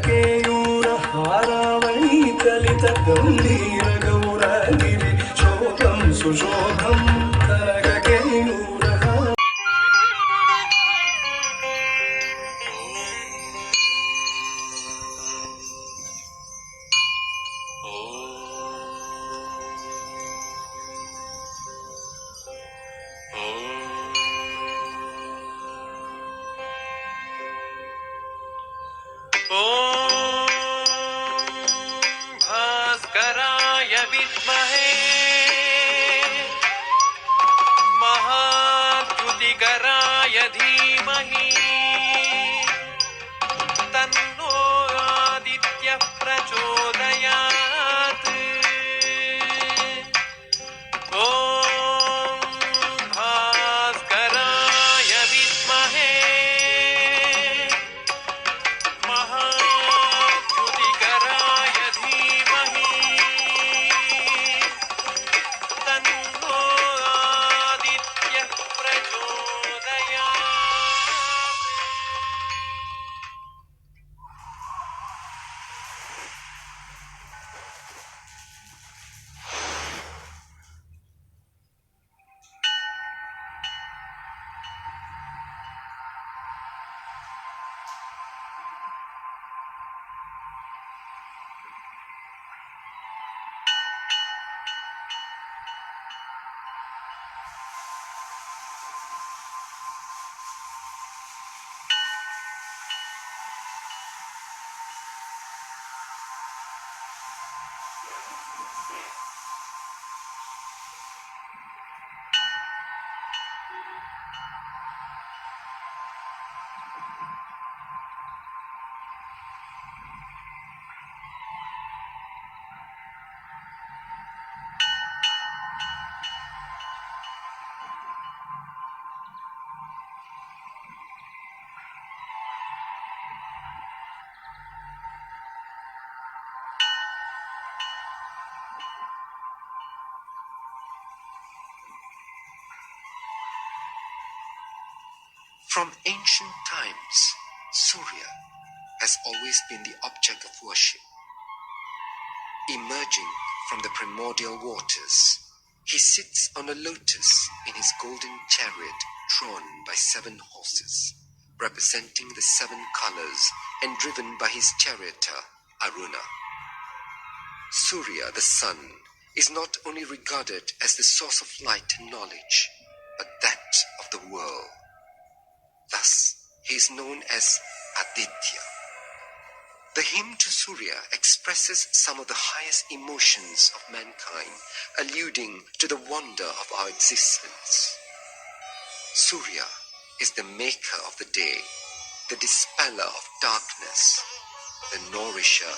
केयूर हारावळी कलित गंभीर गौरगिरि शोकं सुशोभं कनक केयूर भास्कराय विद्महे महाद्युतिकराय धीमहि तन्नो आदित्यः प्रचोदयात्। ॐ भास्कराय विद्महे महाद्युतिकराय धीमहि तन्नो आदित्यः प्रचोदयात्। From ancient times, Surya has always been the object of worship. Emerging from the primordial waters, he sits on a lotus in his golden chariot drawn by 7 horses, representing the 7 colors and driven by his charioteer, Aruna. Surya, the sun, is not only regarded as the source of light and knowledge, but that of the world. Thus, he is known as Aditya. The hymn to Surya expresses some of the highest emotions of mankind, alluding to the wonder of our existence. Surya is the maker of the day, the dispeller of darkness, the nourisher,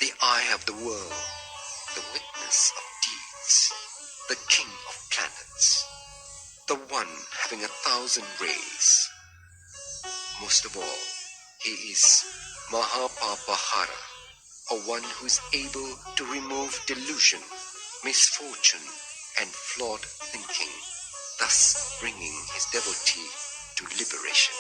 the eye of the world, the witness of deeds, the king of planets, the one having 1,000 rays. Most of all, he is Mahapapahara, or one who is able to remove delusion, misfortune, and flawed thinking, thus bringing his devotee to liberation.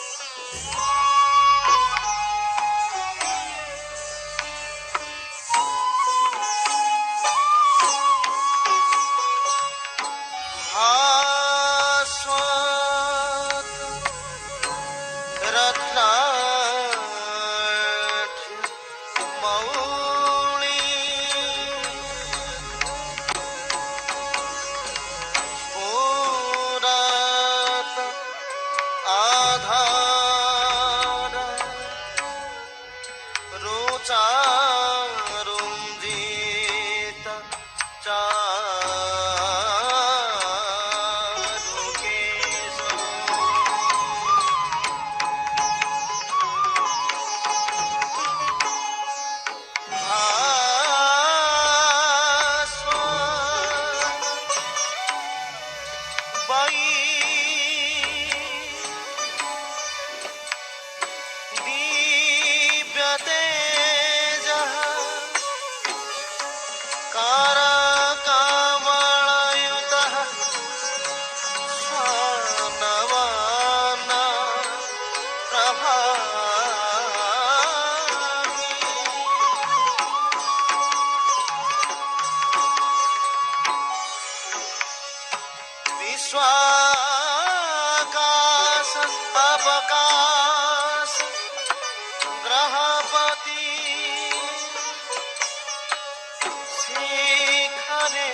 সেখানে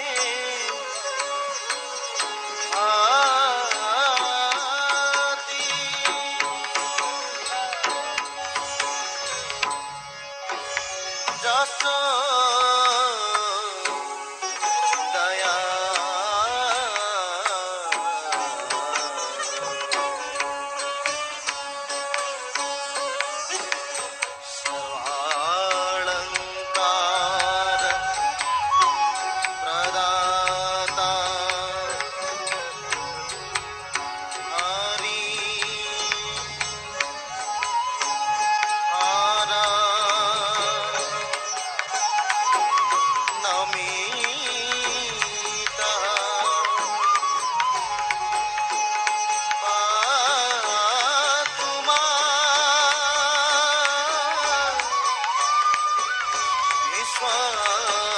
আদি যশ দয়া सर्वालंकार प्रदाता हरि हरा नमितः पातु मां विश्वजगु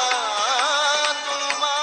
पातु मां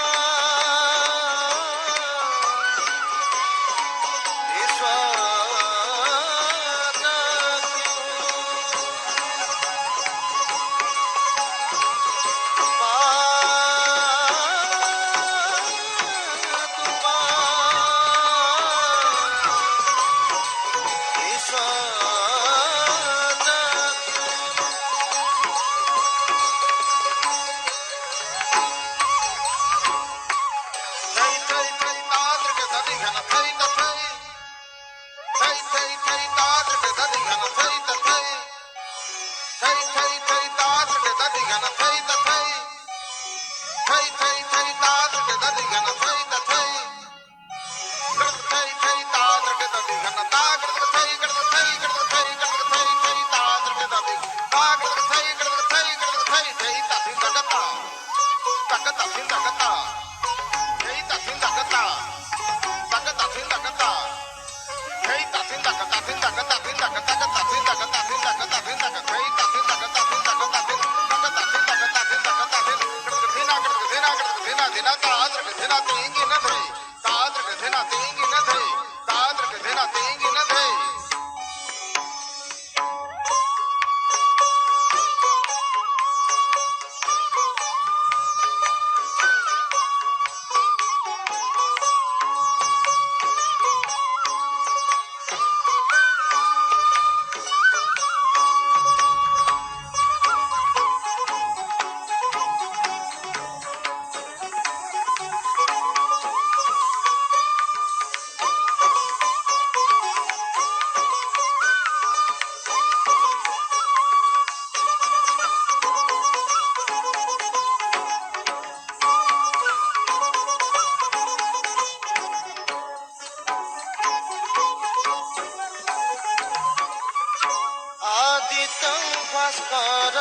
आदितं भास्कर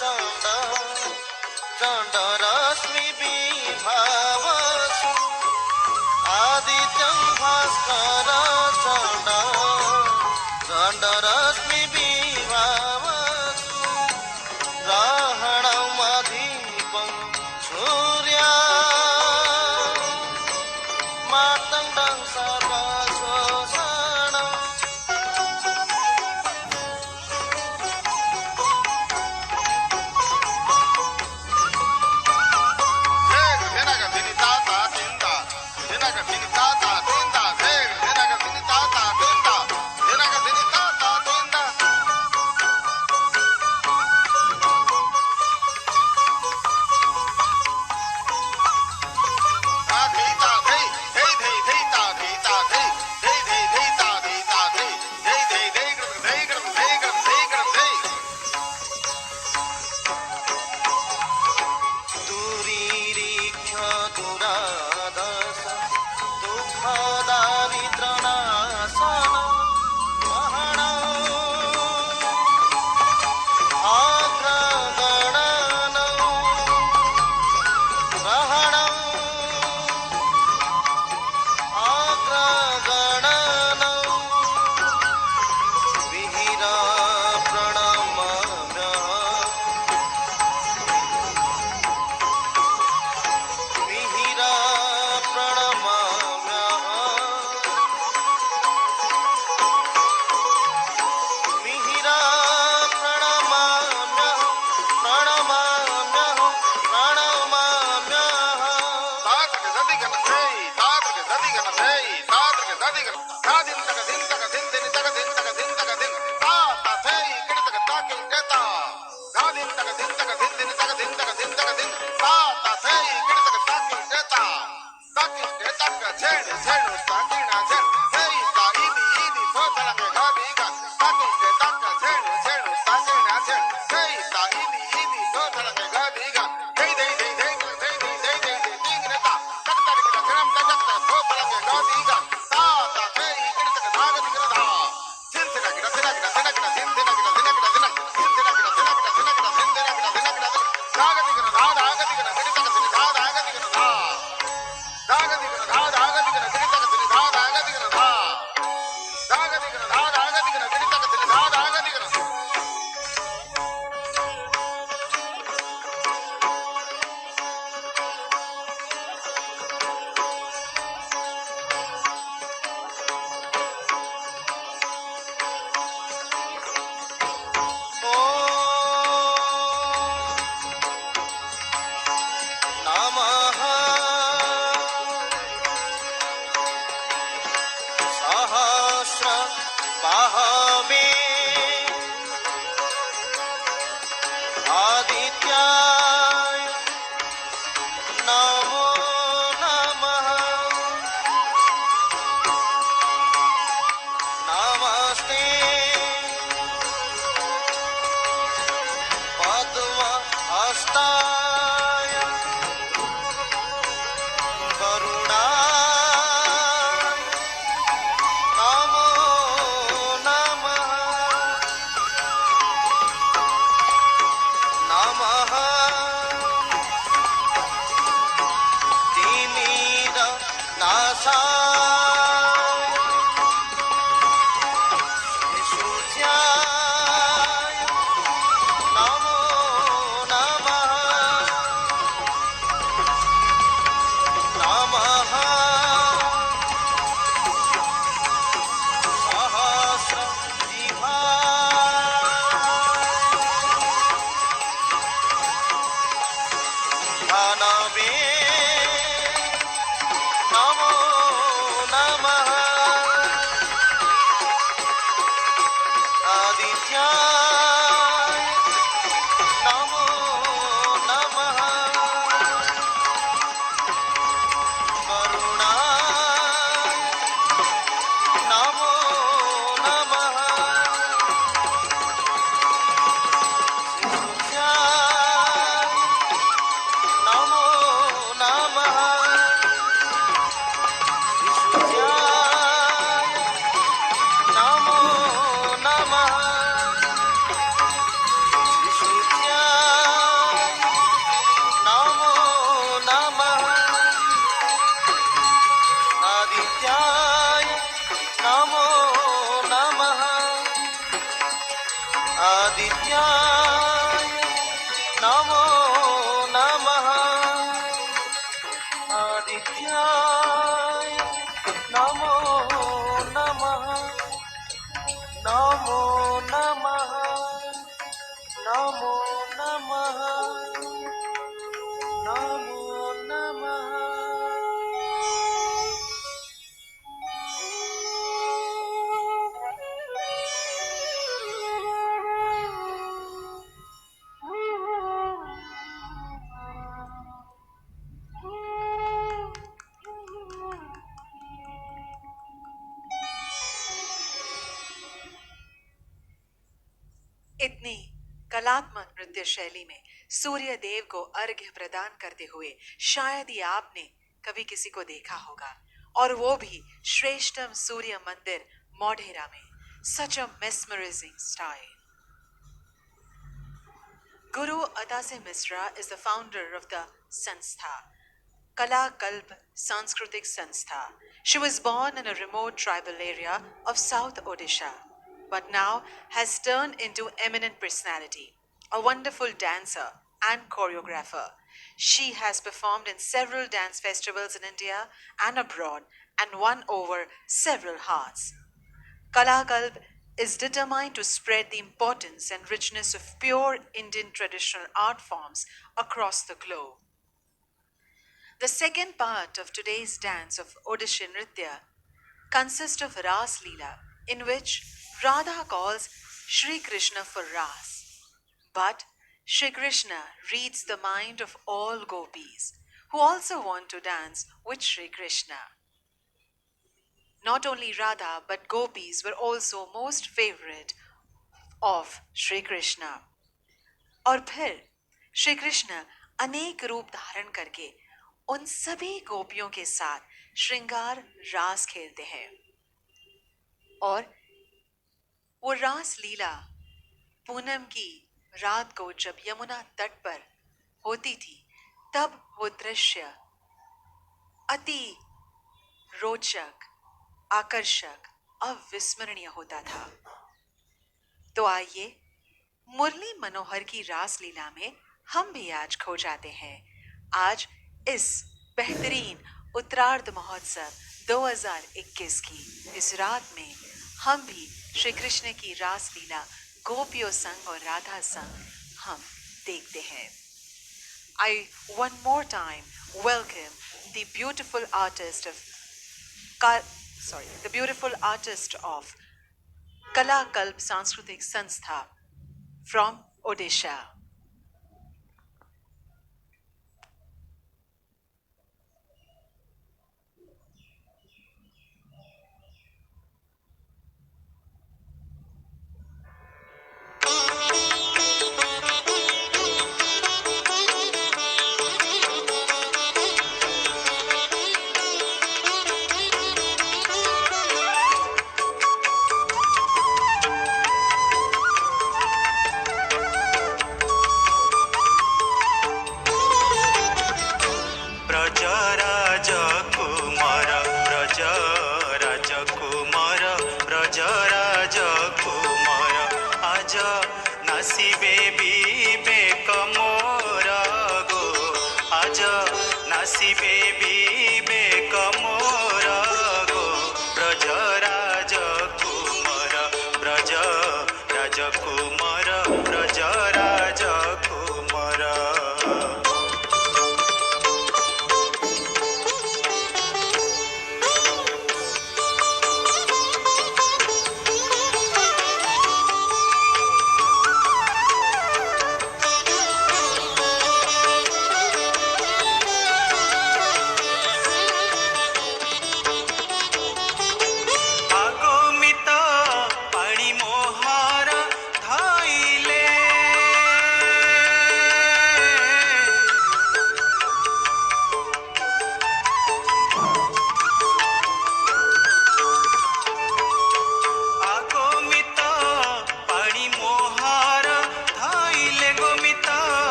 चण्ड चण्डरश्मि विभावसु आदितं भास्कर चण्ड चण्डरश्मि विभावसु ग्रहणमधिपं सूर्या मातङ्गं सर्वशोषणम् आदित्याय नमो नमः नमस्ते पद्महस्ताय वरुणाय नमो नमः नमः तिमिरनाशाय विशुद्ध्याय नमो नमः नमः सहस्रजिह्वानवे नमो नमः आदित्याय नमो नमः वरुणाय नमो नमः विशुद्ध्याय नमो नमः विशुद्ध्याय नमो नमः विशुद्ध्याय नमो नमः आदित्याय नमो नमः आदित्याय नमो नमः आदित्याय नमो नमः नमो नमः नमो नमः नमो नमः इतनी कलात्मक नृत्य शैली में सूर्य देव को अर्घ्य प्रदान करते हुए शायद ही आपने कभी किसी को देखा होगा, और वो भी श्रेष्ठम सूर्य मंदिर मोढेरा में. Such a mesmerizing style. Guru Atase Misra is the founder of the Sanstha, Kala Kalp Sanskritik Sanstha. She was born in a remote tribal area of South Odisha, but now has turned into eminent personality, a wonderful dancer and choreographer. She has performed in several dance festivals in India and abroad and won over several hearts. Kalakalp is determined to spread the importance and richness of pure Indian traditional art forms across the globe. The second part of today's dance of Odisha Nritya consists of Ras Leela, in which Radha calls Sri Krishna for Ras. But Sri Krishna reads the mind of all gopis who also want to dance with Sri Krishna. Not only Radha but gopis were also most favorite of Sri Krishna. और फिर श्री कृष्ण अनेक रूप धारण करके उन सभी गोपियों के साथ श्रृंगार रास खेलते हैं और वो रास लीला पूनम की रात को जब यमुना तट पर होती थी तब वो दृश्य अति रोचक, आकर्षक, अविस्मरणीय होता था। तो आइए मुरली मनोहर की रास लीला में हम भी आज खो जाते हैं। आज इस बेहतरीन उत्तरार्ध महोत्सव 2021 की इस रात में हम भी श्री कृष्ण की रास लीला गोपियों संग और राधा संग हम देखते हैं। I one more time welcome the beautiful artist of Kala Kalp Sanskritik Sanstha from Odisha.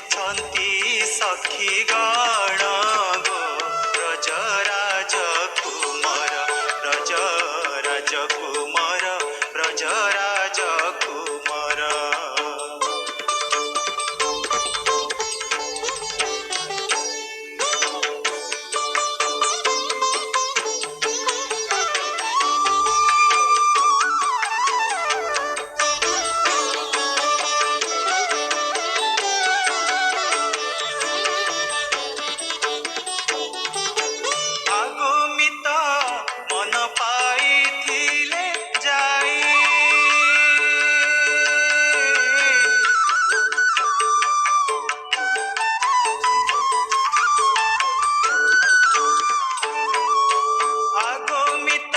ବସିଛନ୍ତି ସଖୀ ଗଣ ଗୋ ବ୍ରଜ ରାଜ କୁମାର ବ୍ରଜ ରାଜ କୁମାର ବ୍ରଜ ରାଜ କୁମାର। ଆଗମିତ ମନ ପାଇଥିଲେ ଯାଇ আগমিত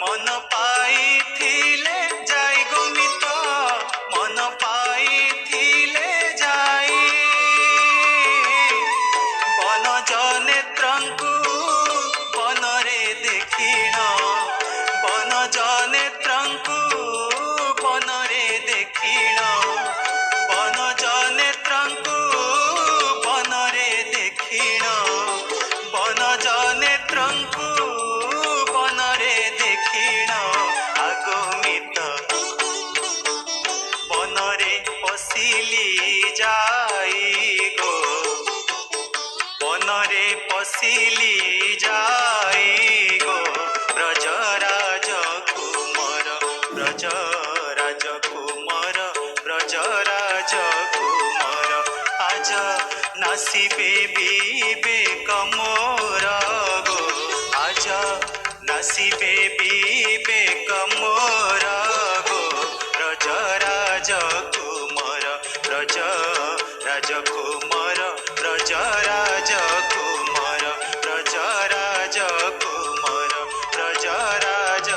মন পাইଥିଲେ যাই গমিত মন পাইଥିଲେ যাই বনজ নেত্রଙ୍କୁ বନରେ ଦେଖିଣ বনଜ ନେତ୍ରଙ୍କୁ ବନରେ ଦେଖିଣ ବନଜ ନେତ୍ରଙ୍କୁ ବନରେ ଦେଖିଣ ବନଜ ନେତ୍ରଙ୍କୁ ବନରେ ଦେଖିଣ আগমিত বনরে পশিলি যাই গো বনরে পশিলি যাই গো ব্রজ রাজ কুমার ব্রজ রাজ কুমার ব্রজ রাজ কুমার আজ নাসিবে বিবেক মোর গো আজ নাসিবে বিবেক মোর গো Braj Raj Kumar Braj Raj Kumar Braj Raj Kumar Braj Raj Kumar Braj Raj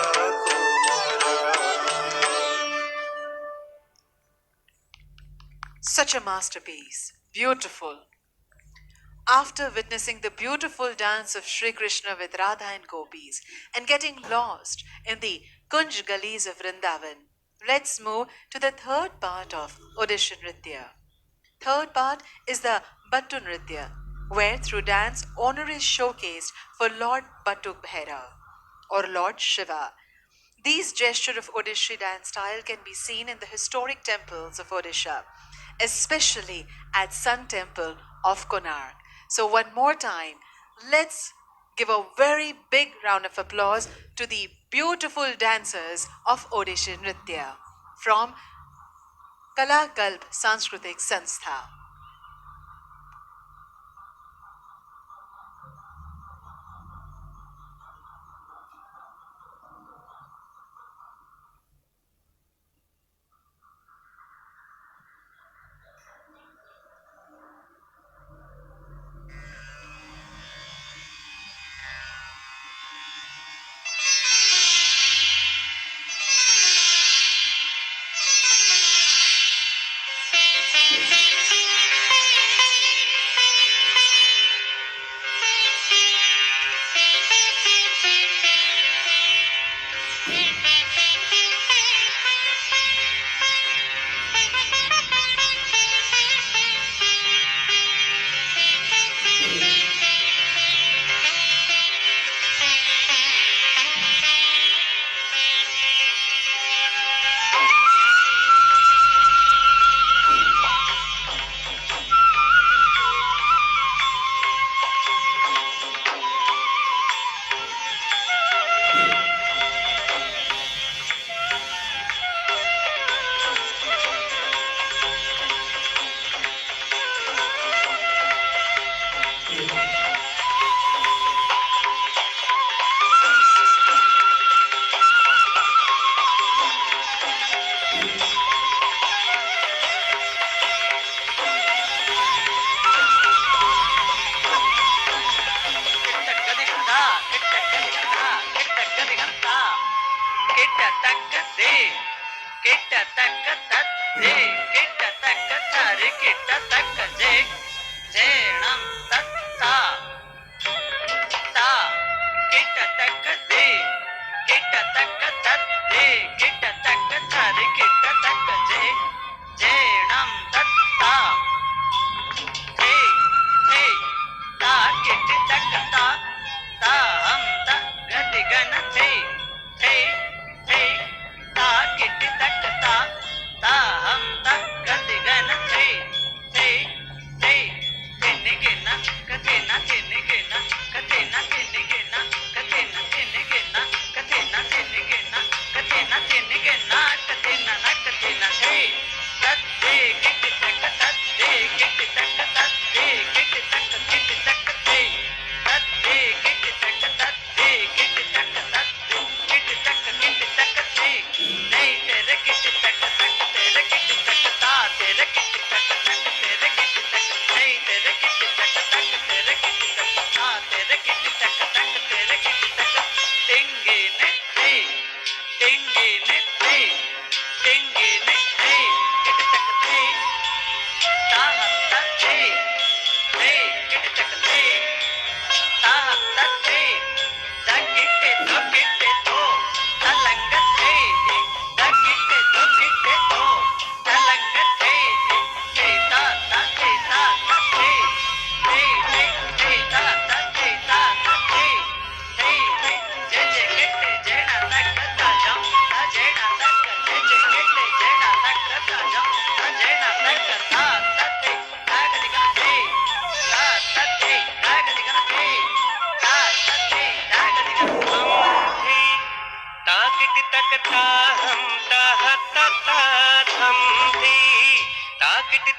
Kumar. Such a masterpiece. Beautiful. After witnessing the beautiful dance of Sri Krishna with Radha and gopis and getting lost in the Kunj gullies of Vrindavan, let's move to the third part of Odisha Nritya. Third part is the Battu Nritya, where through dance honor is showcased for Lord Battu Bhaira or Lord Shiva. These gesture of Odissi dance style can be seen in the historic temples of Odisha, especially at Sun Temple of Konark. So one more time, let's give a very big round of applause to the beautiful dancers of Odissi Nritya from Kala Kalp Sanskritik Sanstha.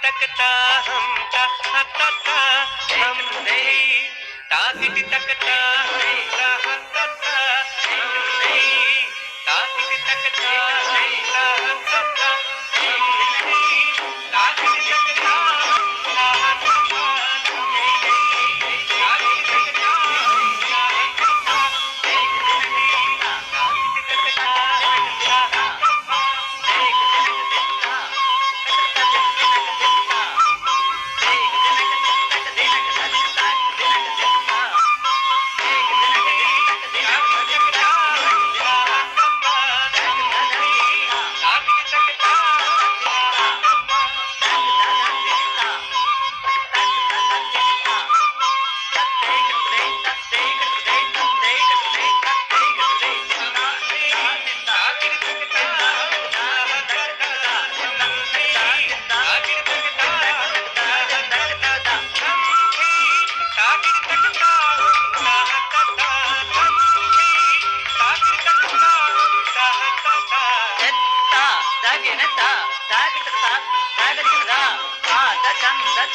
तकता हम ता ता ता हम नहीं ताकि तकता हम ता ता ता हम नहीं ताकि तकता हम ता ता ता हम नहीं ताकि तकता हम ता ता ता हम नहीं ताकि तकता हम ता ता ता एक नहीं ताकि तकता हम ता ता ता एक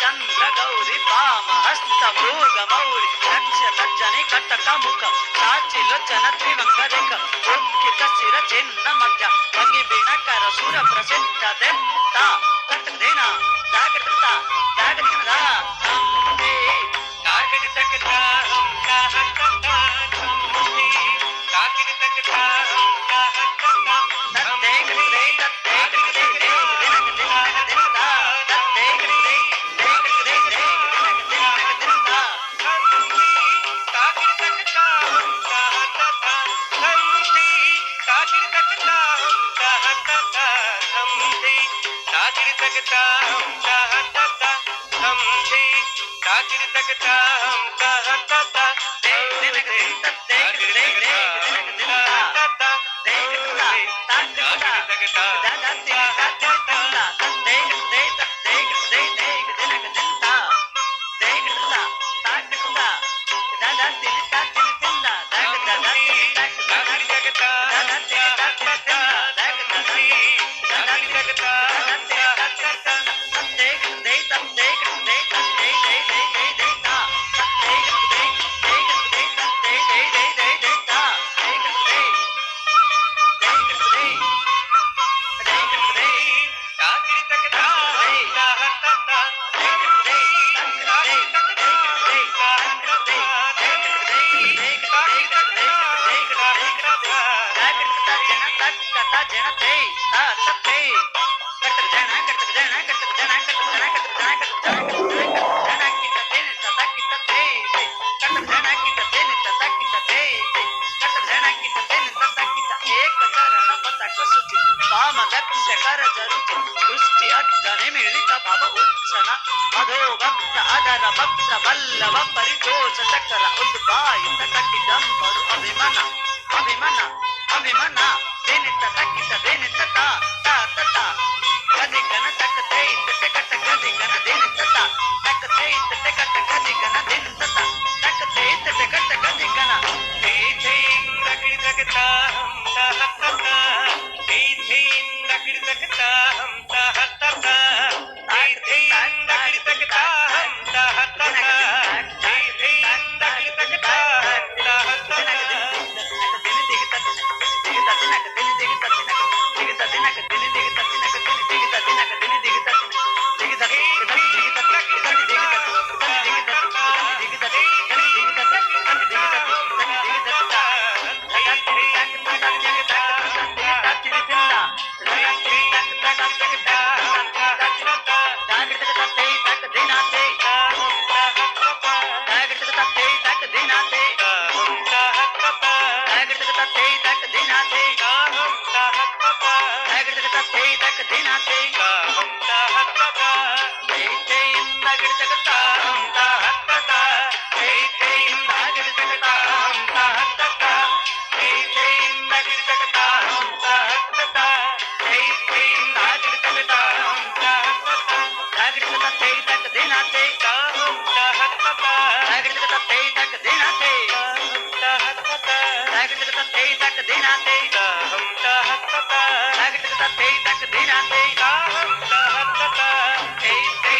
चंद्र गौरी वाम हस्त मृग मौली नक्षत्र जनि कटक मुख साची लोचन त्रिभंगरेख उत्थित शिर चिन्ह मध्य भंगी बीण कर सुर प्रसिद्ध देवता कटक देना जागृता जागृता नंदे जागृतकता हम कहता नंदे जागृतकता हम कहता नंदे कृते तत्ते कृते दिनक दिनक दिनता तत्ते कृते Hey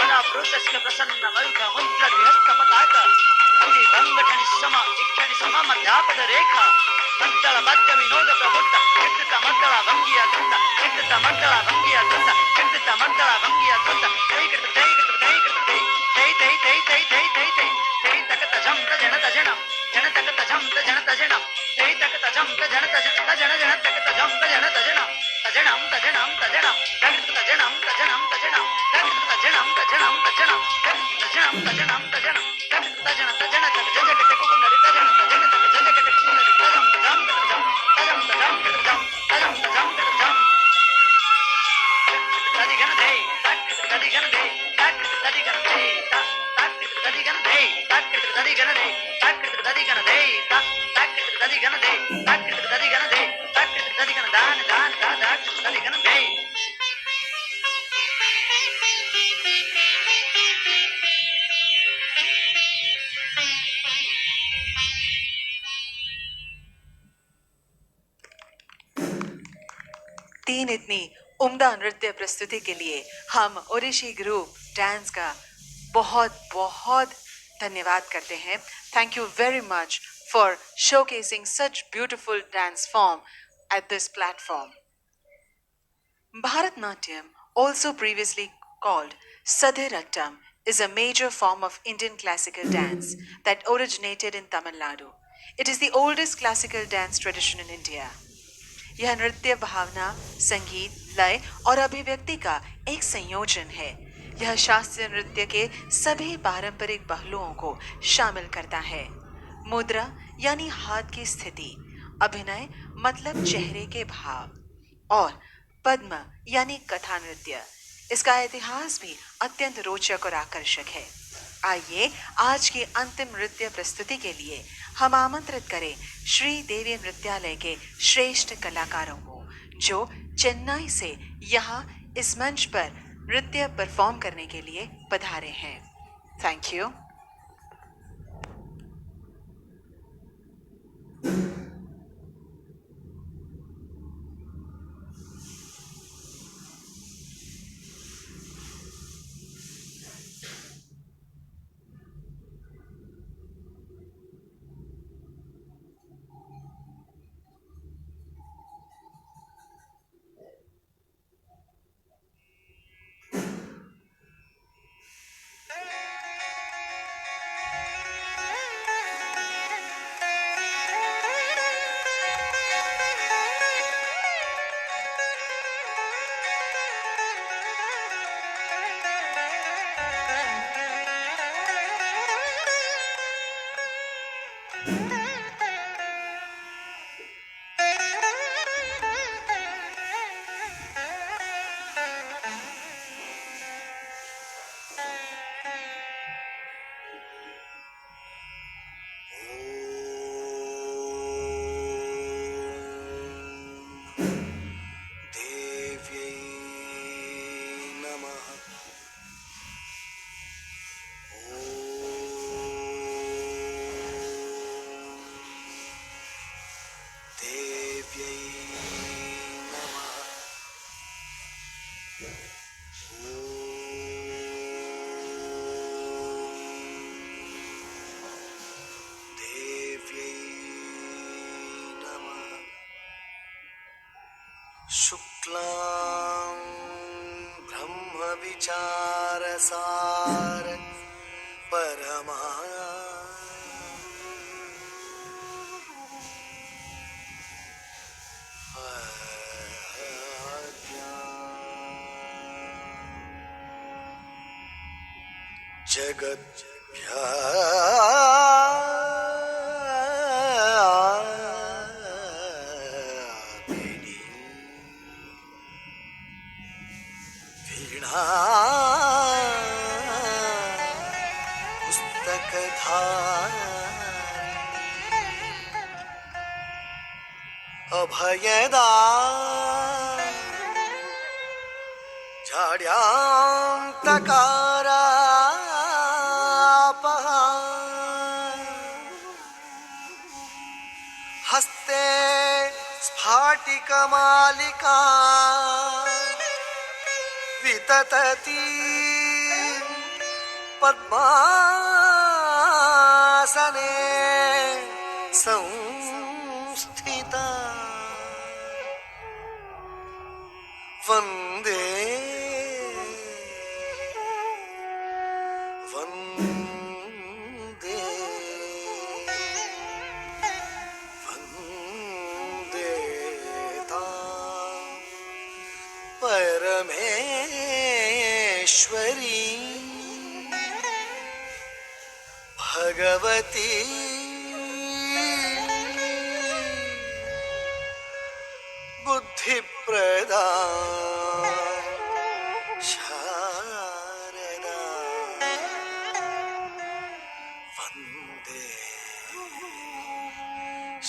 सदा प्रोतस्य प्रसन्न मयुख मुद्र द्विहस्त पताक अति भंगठनि सम इक्षणि सम मध्यापद रेखा मंडल मध्य विनोद प्रबुद्ध चित्त मंडल भंगिय दुंद चित्त मंडल भंगिय दुंद चित्त मंडल भंगिय दुंद तै तकत झम तजन तजनम जन तकत झम तजन तजनम तै तकत झम तजन तजन तजन जन तकत झम तजन तजनम तजनम तजनम तजनम तकत तजनम तजनम तजनम तकत तजनम तजनम तजनम तजनम तजनम तजनम तकत तजन तजन तक जज कट कुकुंदरि तजन तजन तक जज कट कुकुंदरि तजम तजम तजम तजम तजम तजम तजम तजम तदि गण दे तक तदि गण दे तक तदि गण दे तक तदि गण दे तक तदि गण दे तक तदि गण दे तक तदि गण दे तक तदि गण दे तक तदि गण दान दान दान तदि गण दे तीन इतनी उम्दा नृत्य प्रस्तुति के लिए हम ओडिशी ग्रुप डांस का बहुत बहुत धन्यवाद करते हैं. Thank you very much for showcasing such beautiful dance form at this platform. Bharatnatyam, also previously called Sadhirattam, is a major form of Indian classical dance that originated in Tamil Nadu. It is the oldest classical dance tradition in India. यह नृत्य भावना, संगीत, लय और अभिव्यक्ति का एक संयोजन है. यह शास्त्रीय नृत्य के सभी पारंपरिक पहलुओं को शामिल करता है. मुद्रा यानी हाथ की स्थिति, अभिनय मतलब चेहरे के भाव और पद्म यानी कथा नृत्य. इसका इतिहास भी अत्यंत रोचक और आकर्षक है. आइए आज की अंतिम नृत्य प्रस्तुति के लिए हम आमंत्रित करें श्री देवी नृत्यालय के श्रेष्ठ कलाकारों को, जो चेन्नई से यहाँ इस मंच पर नृत्य परफॉर्म करने के लिए पधारे हैं. Thank you. शुक्लां ब्रह्मविचारसार परमा जगत अभयदा झाड्यांतकारापहा हस्ते स्फाटिकमालिका विततती पद्मासने संस्थिता वन्दे वन्दे वन्दे तां परमेश्वरी भगवती बुद्धिप्रदा शारदा वन्दे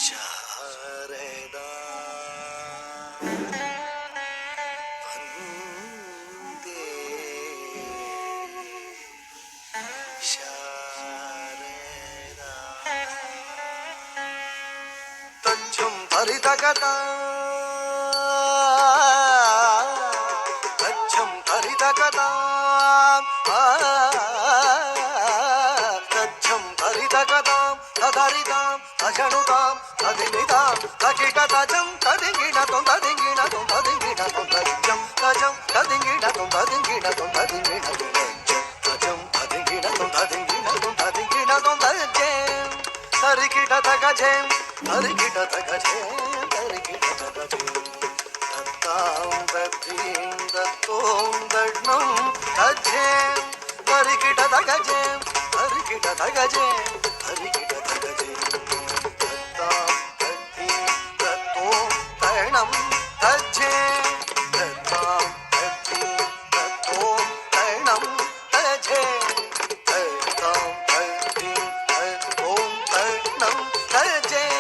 शारदा वन्दे शारदा तज्जं हरितकथा तज्जं हरितकथा तज्जं हरितकथां तदरितां तजनुतां तदिनितां तकिटतजं तदिङ्गिणतं तदिङ्गिणतं तदिङ्गिणतं तज्जं तजं तदिङ्गिणतं तदिङ्गिणतं तदिङ्गिणतं तजं तदिङ्गिणतं तदिङ्गिणतं तदिङ्गिणतं तज्जं तरिकिटतगजं तरिकिटतगजं तरिकिटतगजं तत्तां तद्धिं तत्तों दड्नं तज्जं तरिकिटतगजं तरिकिटतगजं तरिकिटतगजं तत्तां तद्धिं तत्तों तर्णं तज्जं तत्तां तद्धिं तत्तों तर्णं तज्जं तत्तां तद्धिं तत्तों तर्णं तज्जं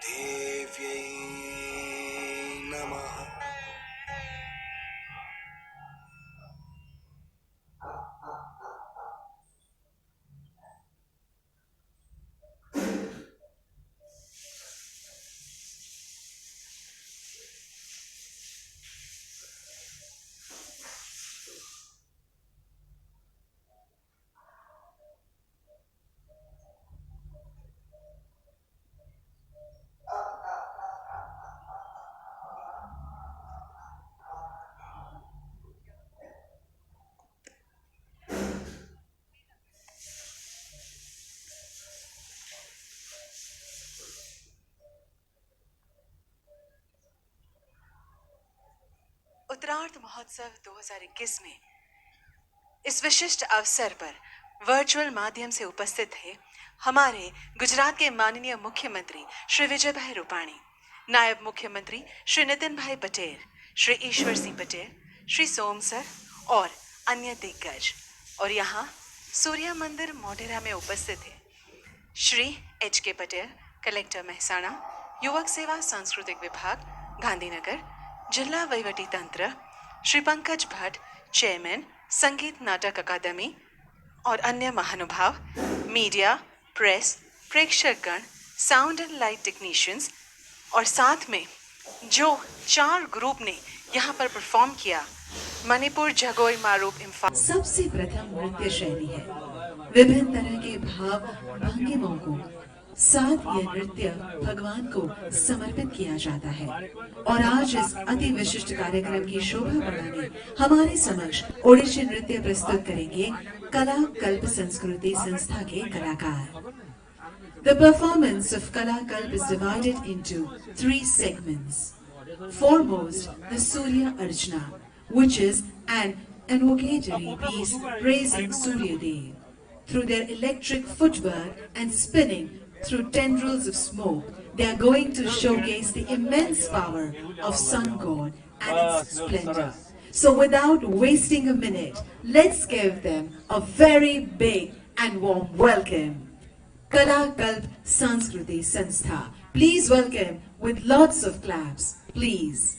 देव्यै नमः उत्तरार्ध महोत्सव 2021 में इस विशिष्ट अवसर पर वर्चुअल माध्यम से उपस्थित थे हमारे गुजरात के माननीय मुख्यमंत्री श्री विजय भाई रूपाणी, नायब मुख्यमंत्री श्री नितिन भाई पटेल, श्री ईश्वर सिंह पटेल, श्री सोम सर और अन्य दिग्गज। और यहाँ सूर्या मंदिर मोढेरा में उपस्थित थे श्री HK पटेल, कलेक्टर महसाणा, युवक सेवा सांस्कृतिक विभाग गांधीनगर, जिला वहीवटी तंत्र, श्री पंकज भट्ट, चेयरमैन संगीत नाटक अकादमी और अन्य महानुभाव, मीडिया, प्रेस, प्रेक्षकगण, साउंड एंड लाइट टेक्नीशियंस और साथ में जो 4 ग्रुप ने यहाँ पर परफॉर्म किया, मणिपुर जगोई मारूप इम्फाल सबसे प्रथम नृत्य शैली है। विभिन्न तरह के भाव भंगिमाओं को साथ यह नृत्य भगवान को समर्पित किया जाता है। और आज इस अति विशिष्ट कार्यक्रम की शोभा बढ़ाने हमारे समक्ष ओडिसी नृत्य प्रस्तुत करेंगे कला कल्प संस्कृति संस्था के कलाकार। The performance of Kala Kalp is divided into 3 segments. Foremost, the Surya Archana, which is an invocatory piece praising Surya Dev. Through their electric footwork and spinning through tendrils of smoke, they are going to showcase the immense power of Sun God and its splendor. So without wasting a minute, let's give them a very big and warm welcome. Kala Kalp Sanskriti Sanstha. Please welcome with lots of claps. Please.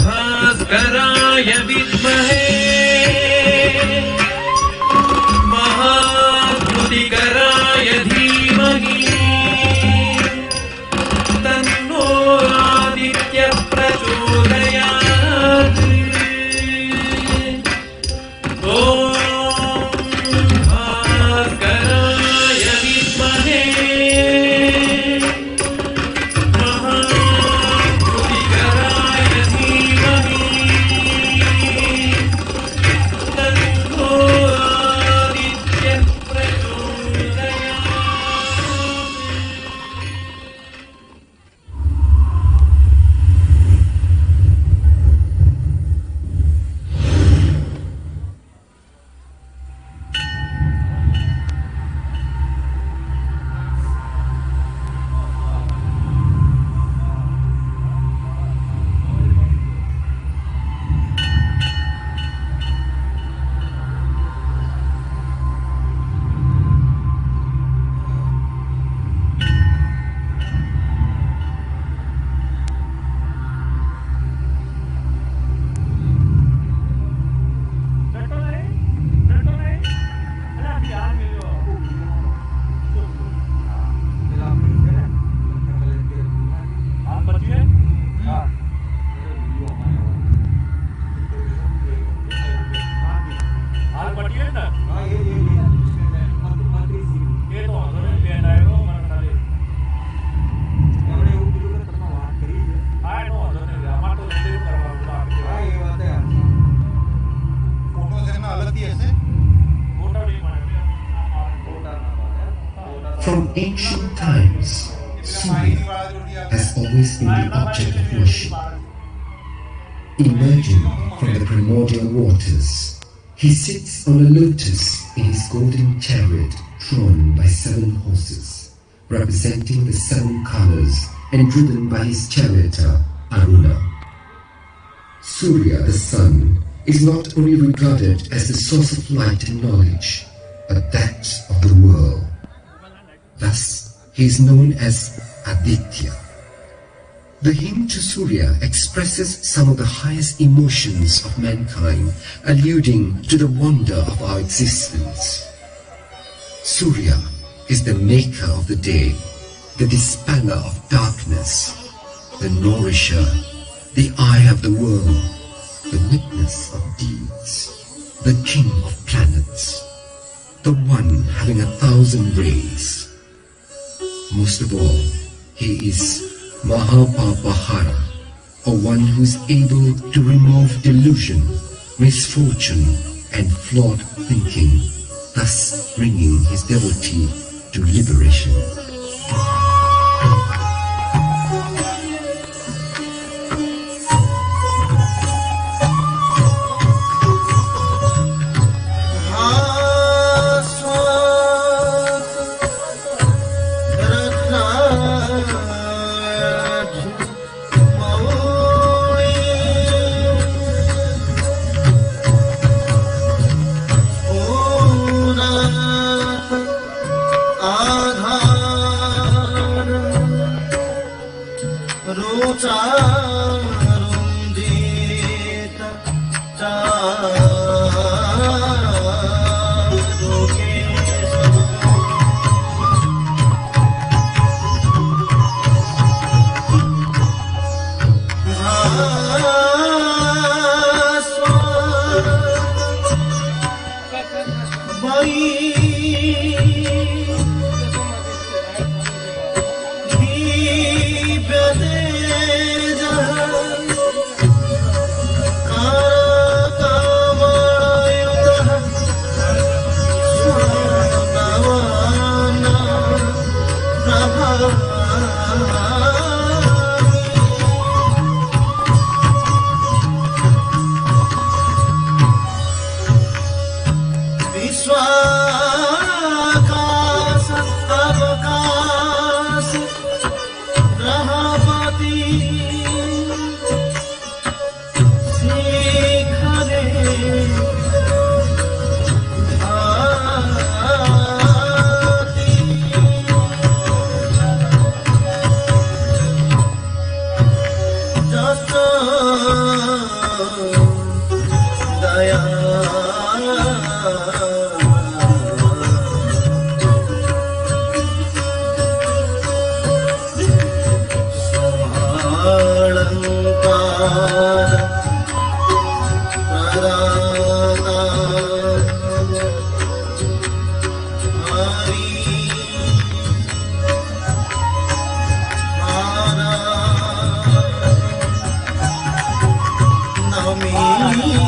भास्कराय विद्महे महाकृतिकराय धीमहि तन्नो आदित्यः प्रचोदयात्। ॐ भास्कराय विद्महे From ancient times, Surya has always been the object of worship. Emerging from the primordial waters, he sits on a lotus in his golden chariot drawn by 7 horses, representing the 7 colors and driven by his charioteer Aruna. Surya, the sun, is not only regarded as the source of light and knowledge, but that of the world. Thus, he is known as Aditya. The hymn to Surya expresses some of the highest emotions of mankind, alluding to the wonder of our existence. Surya is the maker of the day, the dispeller of darkness, the nourisher, the eye of the world, the witness of deeds, the king of planets, the one having 1,000 rays. Most of all, he is Mahapapahara, or one who is able to remove delusion, misfortune, and flawed thinking, thus bringing his devotee to liberation. Swami विश्वाकाश अवकाश ग्रहपति शिखरे भाति जस दया अलंकार प्रदाता हरि हरा नमिता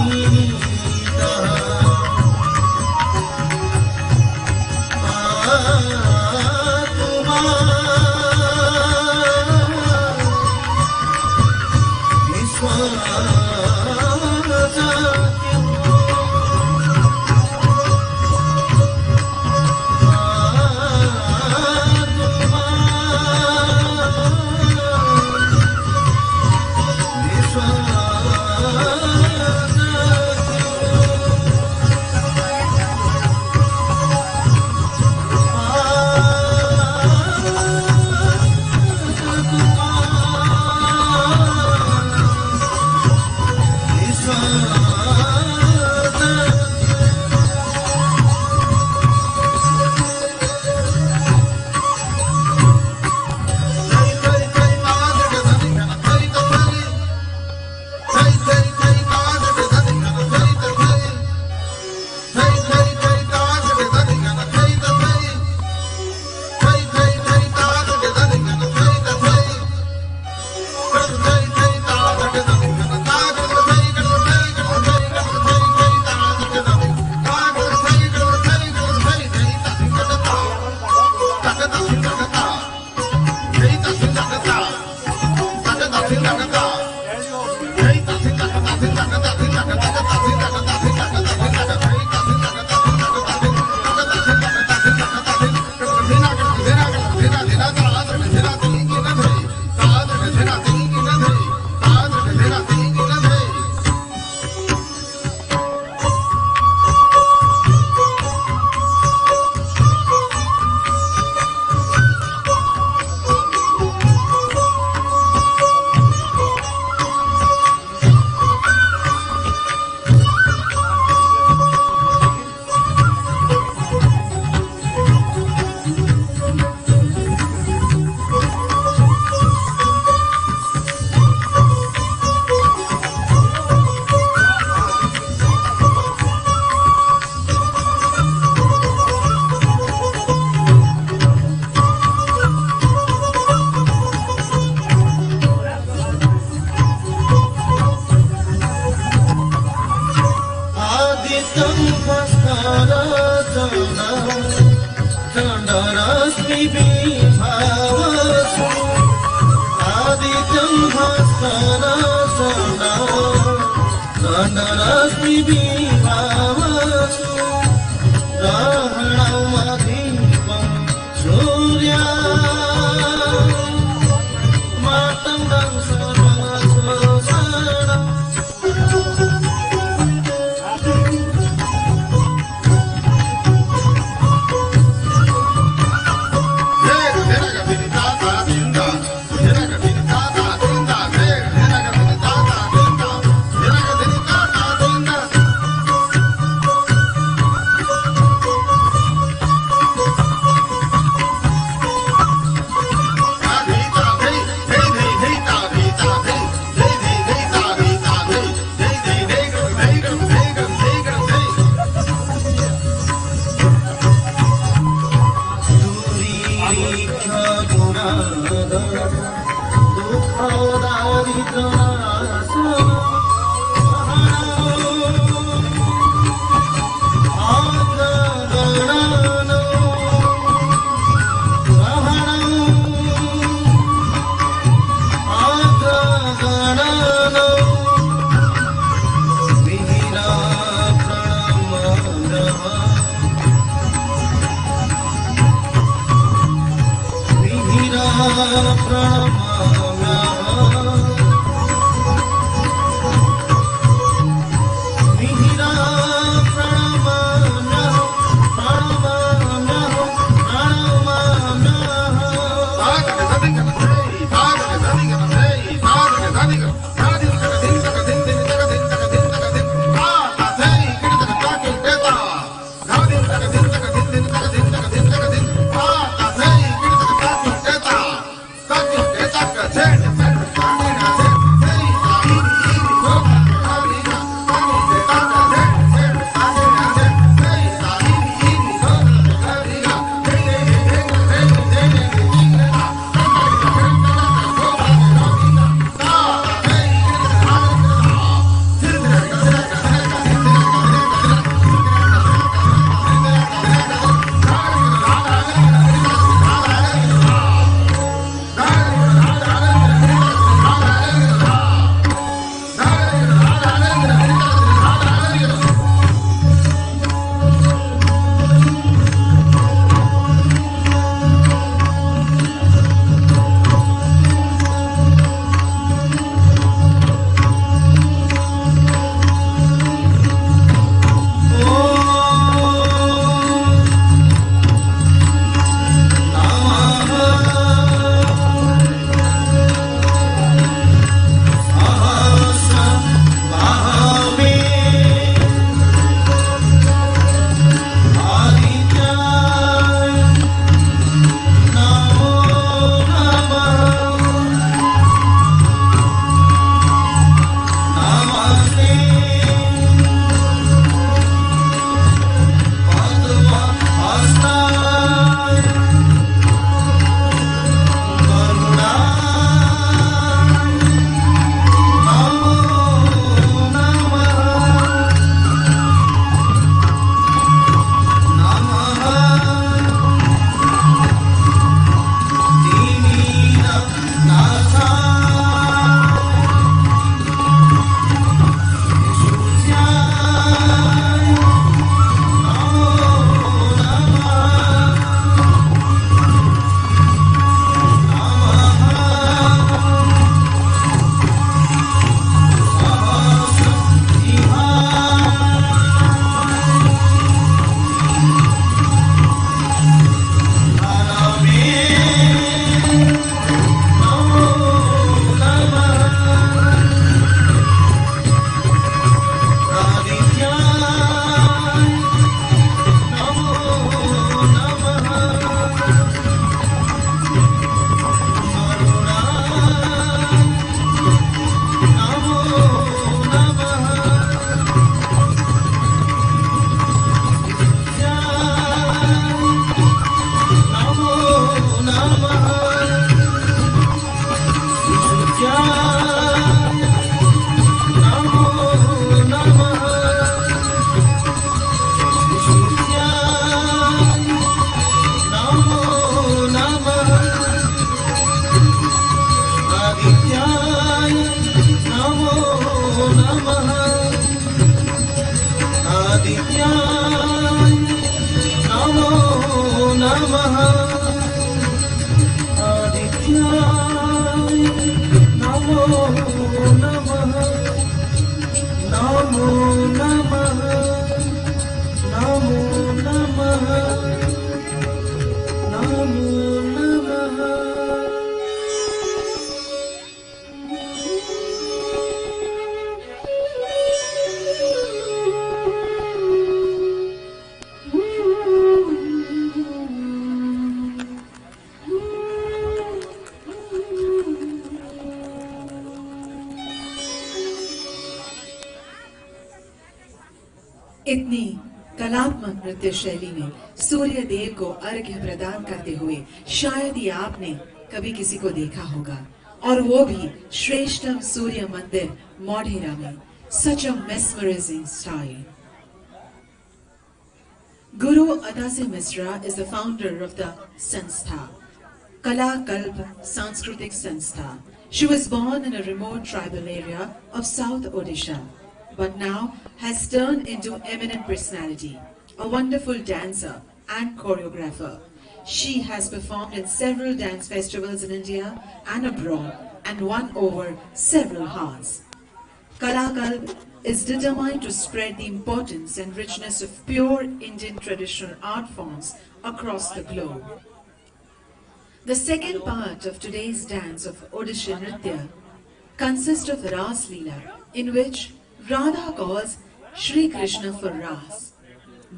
इतनी कलात्मक नृत्य शैली में सूर्य देव को अर्घ्य प्रदान करते हुए शायद ही आपने कभी किसी को देखा होगा, और वो भी श्रेष्ठम सूर्य मंदिर मोढेरा में. Such a mesmerizing style. Guru Adase Misra is the founder of the Sanstha, Kala Kalp Sanskritik Sanstha. She was born in a remote tribal area of South Odisha, but now has turned into eminent personality, a wonderful dancer and choreographer. She has performed in several dance festivals in India and abroad and won over several hearts. Kalakalp is determined to spread the importance and richness of pure Indian traditional art forms across the globe. The second part of today's dance of Odisha Nritya consists of Ras Leela, in which Radha calls Shri Krishna for Ras,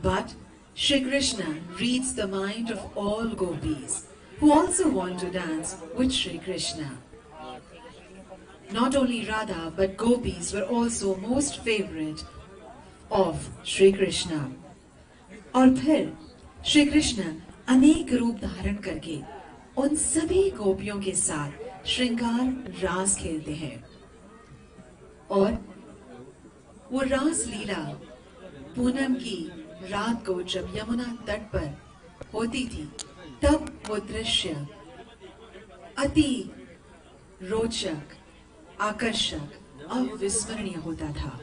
but Shri Krishna reads the mind of all gopis who also want to dance with Shri Krishna. Not only Radha but gopis were also most favorite of Shri Krishna. और फिर श्री कृष्ण अनेक रूप धारण करके उन सभी गोपियों के साथ श्रृंगार रास खेलते हैं और वो रास लीला पूनम की रात को जब यमुना तट पर होती थी तब वो दृश्य अति रोचक, आकर्षक, अविस्मरणीय होता था।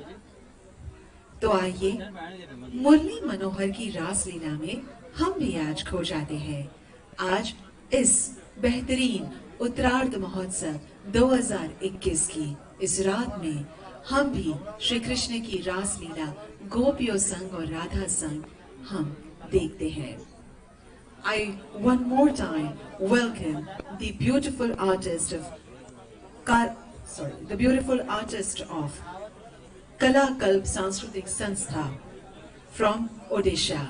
तो आइए मुरली मनोहर की रास लीला में हम भी आज खो जाते हैं। आज इस बेहतरीन उत्तरार्ध महोत्सव 2021 की इस रात में हम भी श्री कृष्ण की रास लीला गोपियों संग और राधा संग हम देखते हैं। I one more time welcome the beautiful artist of Kalakalp Sanskritik Sanstha from Odisha.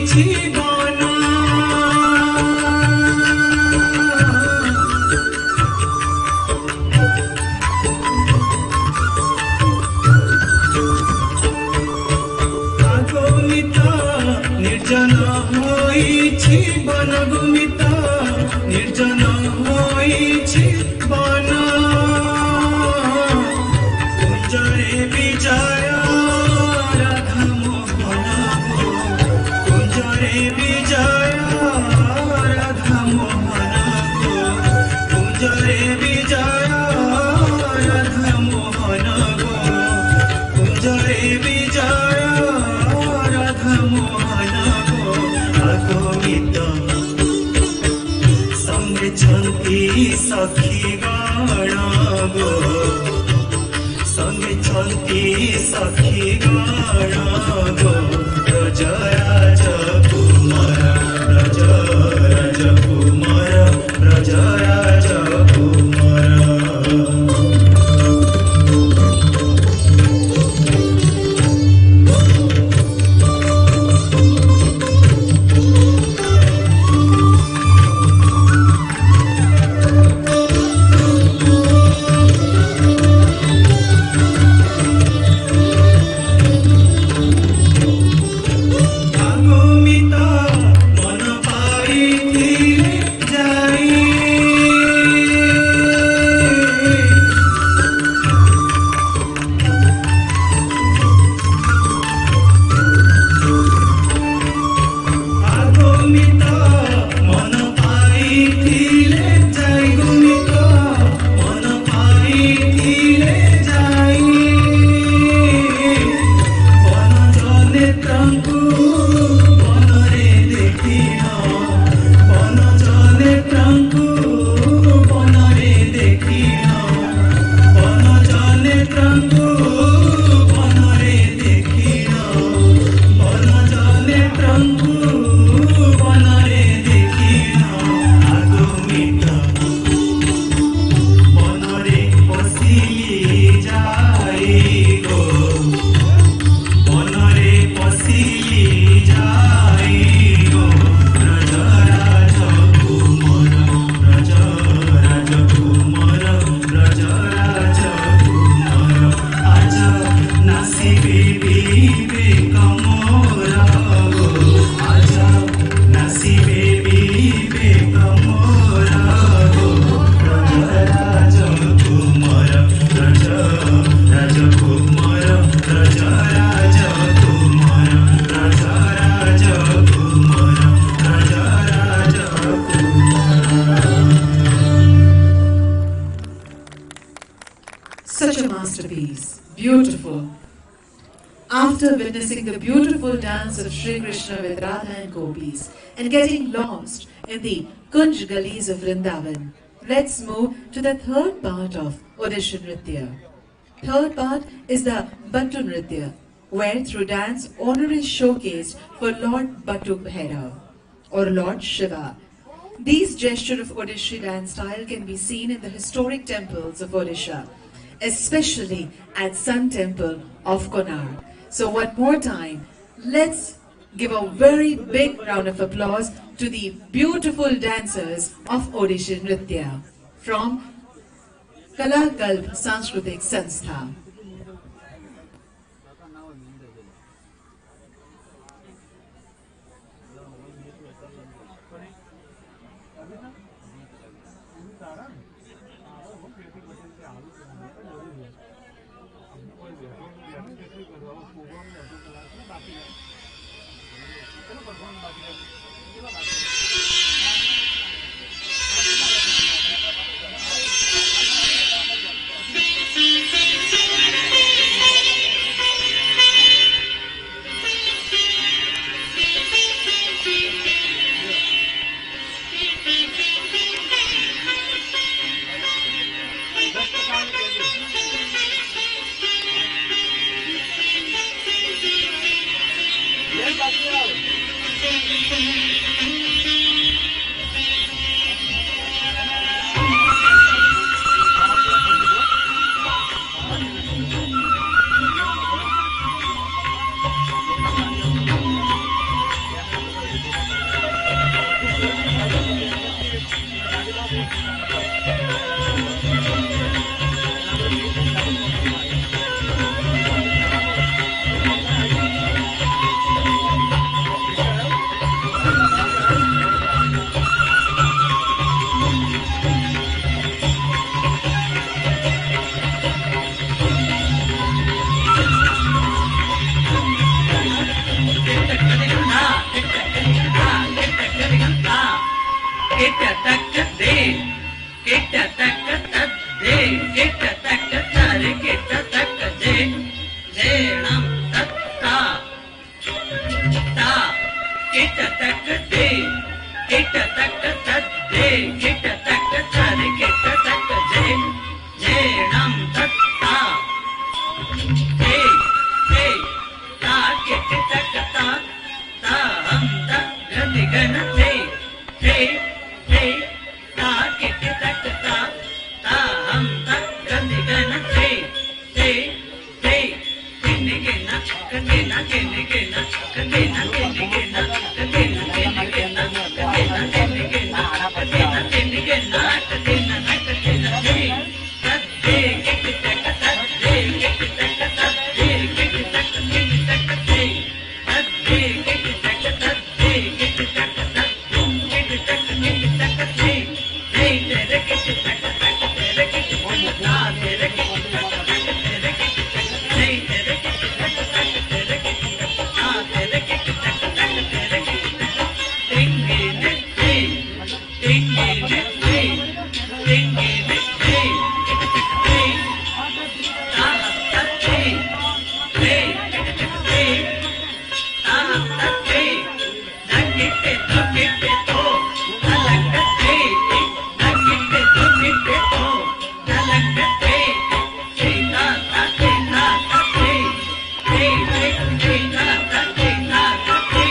जीवना ହୋଇଛି ବନ ଗୁମିତ ନିର୍ଜନ ହୋଇଛି ବନ କୁଞ୍ଜରେ ବିଜୟ ରାଧା ମୋହନ କୁଞ୍ଜରେ ବିଜୟ ରାଧା ମୋହନ କୁଞ୍ଜରେ ବିଜୟ ରାଧା ମୋହନ କୁଞ୍ଜରେ ବିଜୟ ରାଧା ମୋହନ আগমিত সঙ্গে ছন্তি সখী গণ গো সঙ্গে ছন্তি সখী গণ গো Braj Raj Kumar Braj Raj Kumar Braj Raj Kumar Such a masterpiece, beautiful. After witnessing the beautiful dance of Sri Krishna with Radha and Gopis and getting lost in the Kunj gullies of Vrindavan, let's move to the third part of Odisha Nritya. Third part is the Battu Nritya, where through dance honor is showcased for Lord Battu Bhairav or Lord Shiva. These gestures of Odisha dance style can be seen in the historic temples of Odisha, especially at Sun Temple of Konark. So one more time, let's give a very big round of applause to the beautiful dancers of Odisha Nritya from Kala Kalp Sanskritik Sanstha. ಕಿಟ ತಕ್ಕ they ಕಿಟ ತಕ್ಕ ತದ್ದೇ ಕಿಟ ತಕ್ಕ ತಾರೆ ಕಿಟ ತಕ್ಕ ಜೇ ಜೇಣಂ ತತ್ತ ತಾ ಕಿಟ ತಕ್ಕ they ಕಿಟ ತಕ್ಕ ತದ್ದೇ ಕಿಟ ತಕ್ಕ ತಾರೆ ಕಿಟ ತಕ್ಕ ಜೇ ಜೇಣಂ ತತ್ತ ದೇ ತಾ ಕಿಟ ತಕ್ಕ ತಾ ತಾ ಹಂ ತ ಗತಿ ಗಣ ದೇ ತಾ ಕಿಟ ತಕ್ಕ ತಾ ತಾ ಹಂ ತ ಗತಿ ಗಣ ದೇ ಕೆನ್ನಿಗೆನ ಕನ್ನೆನ ಕೆನ್ನಿಗೆನ ಕನ್ನೆನ ಕೆನ್ನಿಗೆನ ಕನ್ನೆನ ಕೆನ್ನಿಗೆನ ಕನ್ನೆನ ಕೆನ್ನಿಗೆನ ಕನ್ನೆನ ಕೆನ್ನಿಗೆನ ಕನ್ನೆನ ಕನ್ನೆನ ದೇ ತದ್ದೇ ಕಿಟ ತಕ್ಕ ತದ್ದೇ ಕಿಟ ತಕ್ಕ ತದ್ದೇ ಕಿಟ ತಕ್ಕ ಕಿಟ ತಕ್ಕ ದೇ ತದ್ದೇ ಕಿಟ ತಕ್ಕ ತದ್ದೇ ಕಿಟ ತಕ್ಕ ತದ್ದೇ ಕಿಟ ತಕ್ಕ ಕಿಟ ತಕ್ಕ ದೇ ತೆರೆ ಕಿಟ ತಕ್ಕ ತಕ್ಕ ತೆರೆ ಕಿಟ ತಕ್ಕ ತಾ ತೆರೆ ಕಿಟ ತಕ್ಕ ತಕ್ಕ ತೆರೆ ಕಿಟ ತಕ್ಕ ದೇ ತೆರೆ ಕಿಟ ತಕ್ಕ ತಕ್ಕ ತೆರೆ ಕಿಟ ತಕ್ಕ ತಾ ತೆರೆ ಕಿಟ ತಕ್ಕ ತಕ್ಕ ತೆರೆ ಕಿಟ ತಕ್ಕ ತಿಂಗಿ ನೆತ್ತಿ ತಿಂಗಿ ನೆತ್ತಿ ತಿಂಗಿ ನೆತ್ತಿ ಕಿಟ ತಕ್ಕ ದೇ ತಾ ತತ್ತಿ ದೇ ಕಿಟ ತಕ್ಕ ದೇ ತಾ ತತ್ತಿ ನಗಿಟ್ಟೆ ತೊಗಿಟ್ಟೆ ತೋ ನಲಗತ್ತೆ ನಗಿಟ್ಟೆ ತೊಗಿಟ್ಟೆ ತೋ ನಲಗತ್ತೆ ಸೀತಾ ತತ್ತಿ ತಾ ತತ್ತಿ ಸೀತಾ ತತ್ತಿ ತಾ ತತ್ತಿ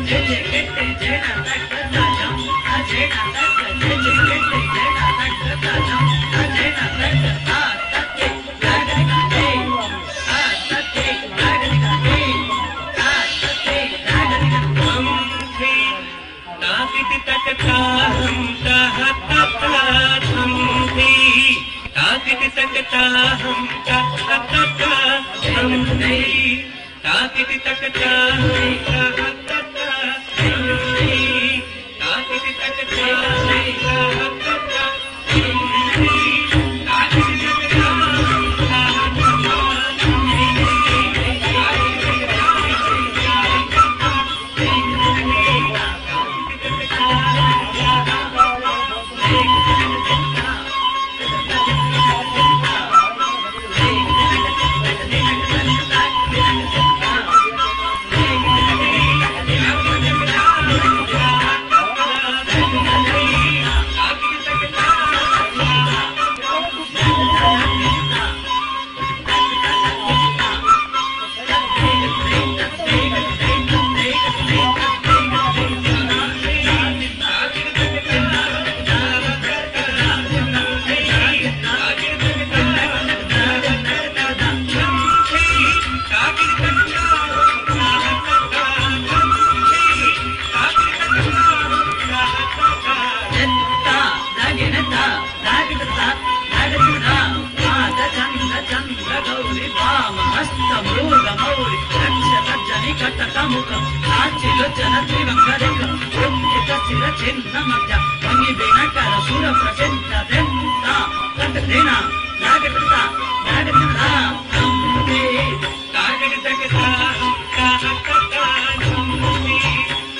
ಜೆಜೆಗೆಟ್ಟೆ ಜೇಣ ತಕ್ಕ ತಾಜಂ ಅಜೇಣ ತಕ್ಕ ಜೆಜೆಗೆಟ್ಟೆ ಜೇಣ ತಕ್ಕ ತಾಜಂ ಅಜೇಣ ತಕ್ಕ ತಾ ತತ್ತಿ ಲಾಗದಿಗತ್ತೆ ತಾ ತತ್ತಿ ಲಾಗದಿಗತ್ತೆ ತಾ ತತ್ತಿ ಲಾಗದಿಗತ್ತೆ ಹಂಸಿ ತಾಕಿಟಿ ತಕತಾಹಂ ತಹತತಾಹಂ ಹಿ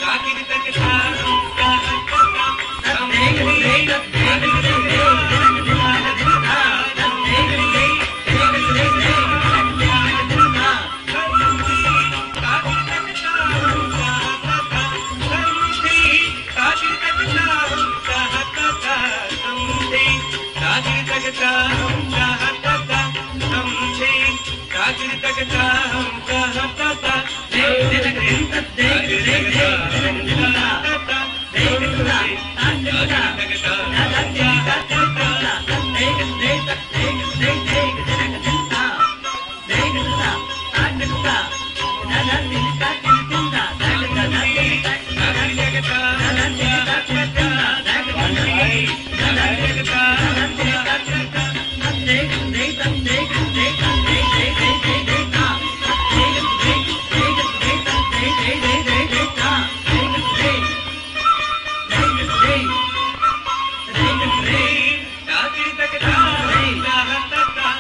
ತಾಕಿಟಿ ತಕತಾಹಂ ತಹತತಾಹಂ ಹಿ ತಾಕಿಟಿ ತಕತಾಹಂ ತಹತತಾಹಂ ಹಿ ತಾಕಿಟಿ ತಕತಾಹಂ ತಹತತಾಹಂ ಹಿ ತಾಕಿಟಿ ತಕತಾಹಂ ತಹತತಾಹಂ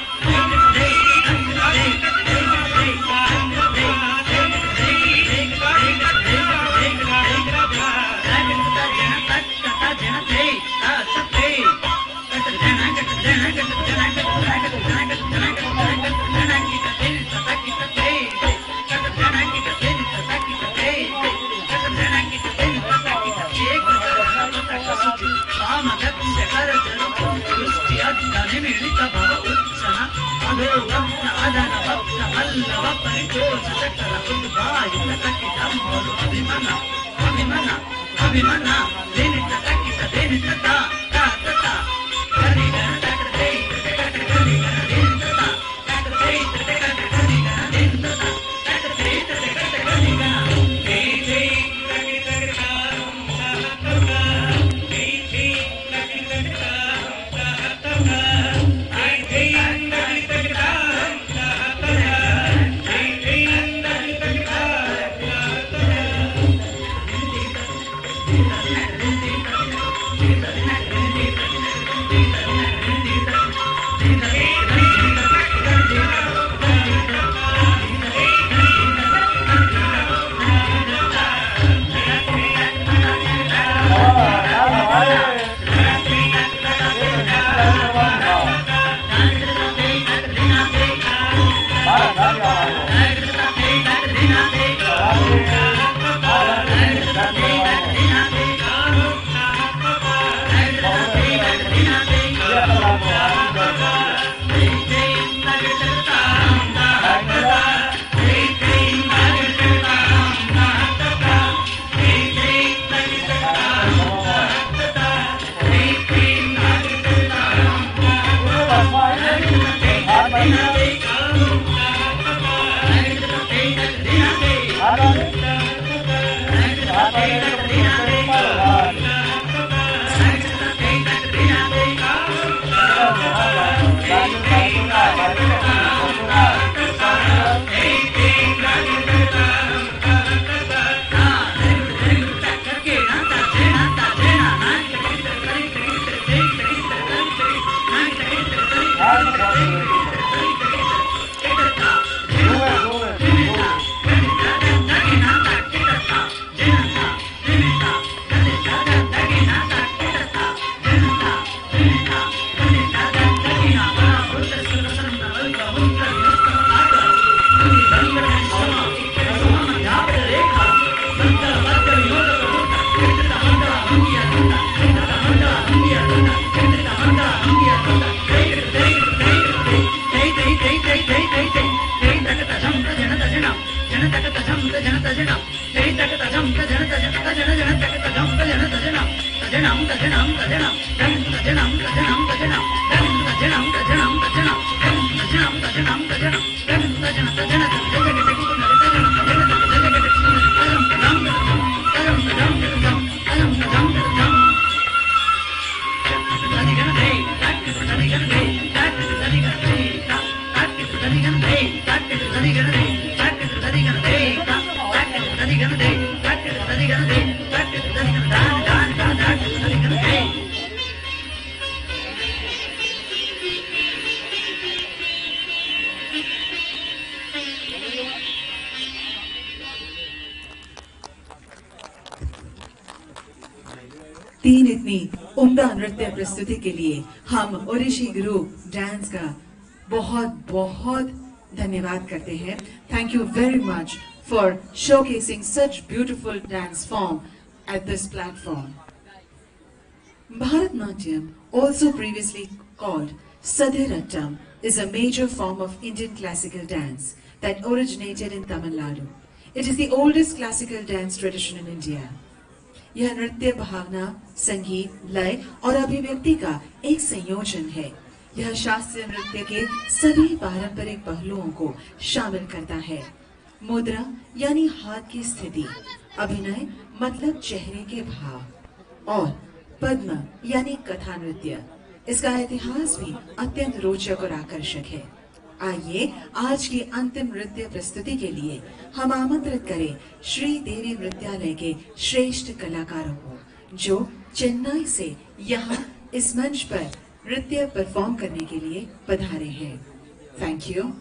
तीन इतनी उम्दा नृत्य प्रस्तुति के लिए हम ओडिशी ग्रुप डांस का बहुत बहुत धन्यवाद करते हैं. Thank you very much for showcasing such beautiful dance form at this platform. Bharatnatyam, also previously called Sadhirattam, is a major form of Indian classical dance that originated in Tamil Nadu. It is the oldest classical dance tradition in India. यह नृत्य भावना, संगीत, लय और अभिव्यक्ति का एक संयोजन है. यह शास्त्रीय नृत्य के सभी पारंपरिक पहलुओं को शामिल करता है. मुद्रा यानी हाथ की स्थिति, अभिनय मतलब चेहरे के भाव और पद्म यानी कथा नृत्य. इसका इतिहास भी अत्यंत रोचक और आकर्षक है. आइए आज की अंतिम नृत्य प्रस्तुति के लिए हम आमंत्रित करें श्री देवी नृत्यालय के श्रेष्ठ कलाकारों को, जो चेन्नई से यहाँ इस मंच पर नृत्य परफॉर्म करने के लिए पधारे हैं. Thank you.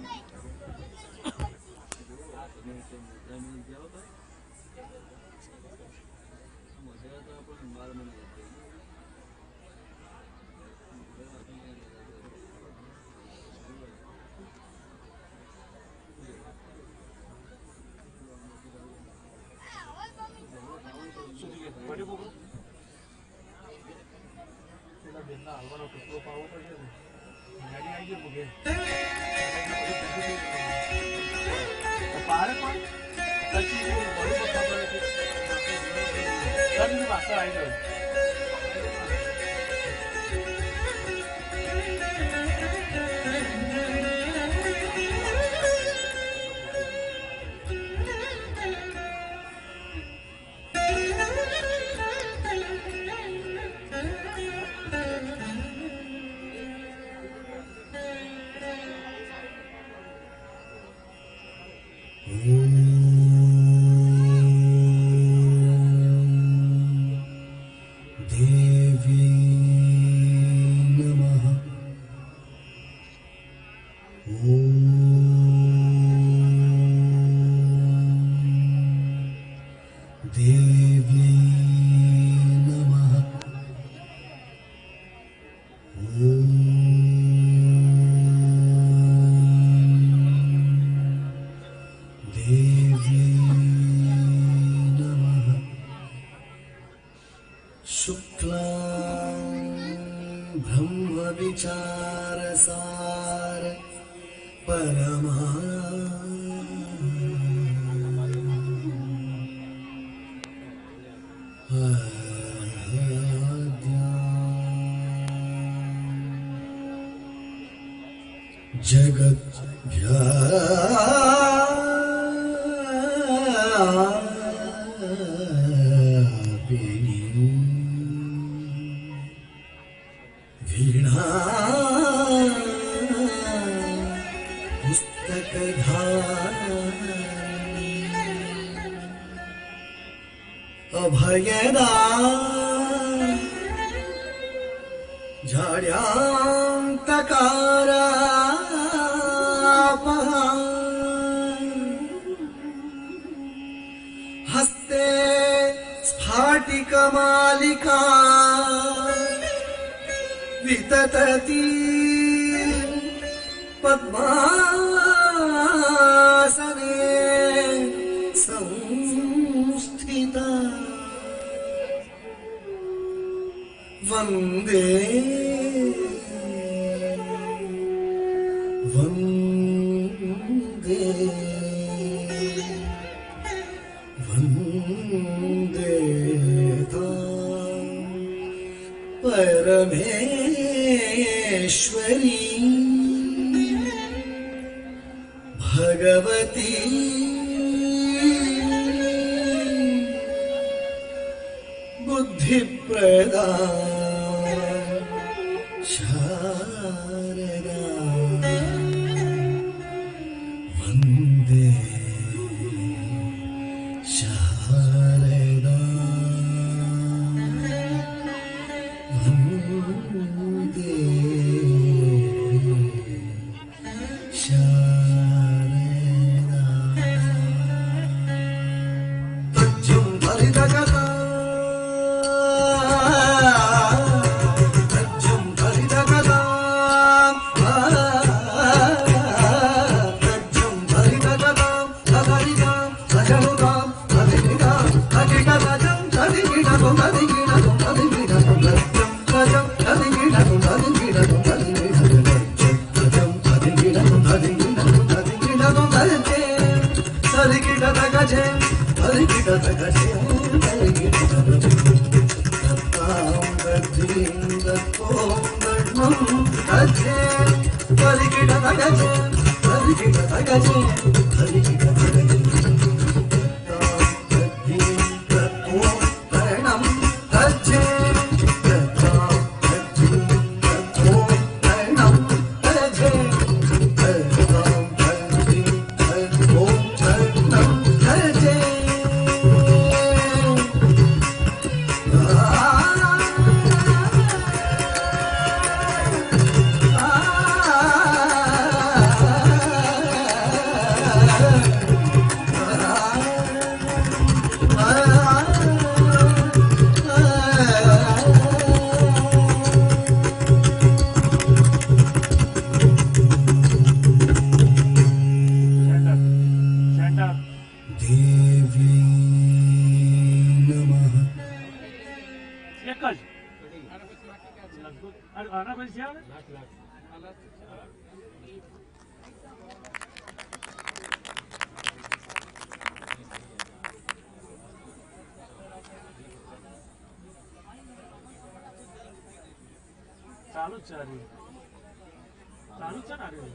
विचारसार परमा जगत वीणा पुस्तकधारी अभयदा झाड्यांतकारा हस्ते स्फाटिकमालिका विततती पद्मासने संस्थिता वन्दे वन्दे वन्दे तां परमेश्वरी भगवती बुद्धिप्रदा शारदा वन्दे शारदा वन्दे शारदा तज्जं भरितकथा ચાલુ જ છે હરી ચાલુ જ છે ને હરી